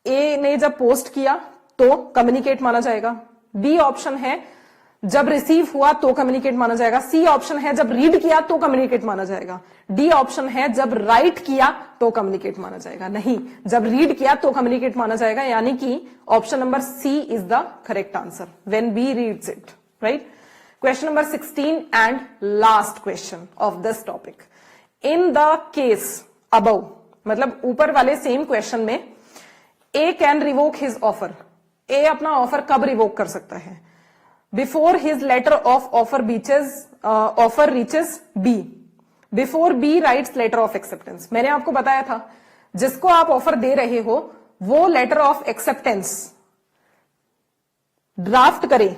ए ने जब पोस्ट किया तो कम्युनिकेट माना जाएगा, बी ऑप्शन है जब रिसीव हुआ तो कम्युनिकेट माना जाएगा, सी ऑप्शन है जब रीड किया तो कम्युनिकेट माना जाएगा, डी ऑप्शन है जब राइट किया तो कम्युनिकेट माना जाएगा। नहीं, जब रीड किया तो कम्युनिकेट माना जाएगा, यानी कि option number C is the correct answer, when B reads it, right. Question number 16 and last question of this topic, in the case above, मतलब ऊपर वाले सेम क्वेश्चन में A can revoke his offer, A अपना offer कब revoke कर सकता है? Before his letter of offer reaches B, before B writes letter of acceptance. मैंने आपको बताया था जिसको आप ऑफर दे रहे हो वो लेटर ऑफ एक्सेप्टेंस ड्राफ्ट करे,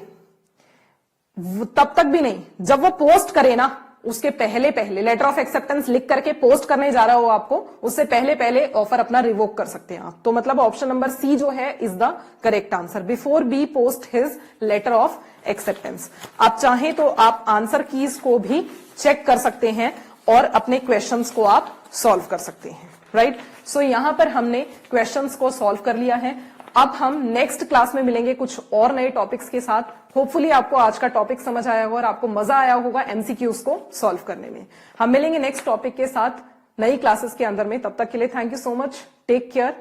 तब तक भी नहीं, जब वो पोस्ट करे ना उसके पहले पहले लेटर ऑफ एक्सेप्टेंस लिख करके पोस्ट करने जा रहा हो आपको, उससे पहले पहले ऑफर अपना रिवोक कर सकते हैं आप। तो मतलब ऑप्शन नंबर सी जो है is the correct answer, before B post his letter of acceptance. आप चाहें तो आप आंसर कीज को भी चेक कर सकते हैं और अपने क्वेश्चंस को आप सॉल्व कर सकते हैं, राइट। सो यहां पर हमने क्वेश्चंस को सॉल्व कर लिया है। अब हम नेक्स्ट क्लास में मिलेंगे कुछ और नए टॉपिक्स के साथ। होपफुली आपको आज का टॉपिक समझ आया होगा और आपको मजा आया होगा एमसीक्यूज को सॉल्व करने में। हम मिलेंगे नेक्स्ट टॉपिक के साथ नई क्लासेस के अंदर में। तब तक के लिए thank you so much, take care.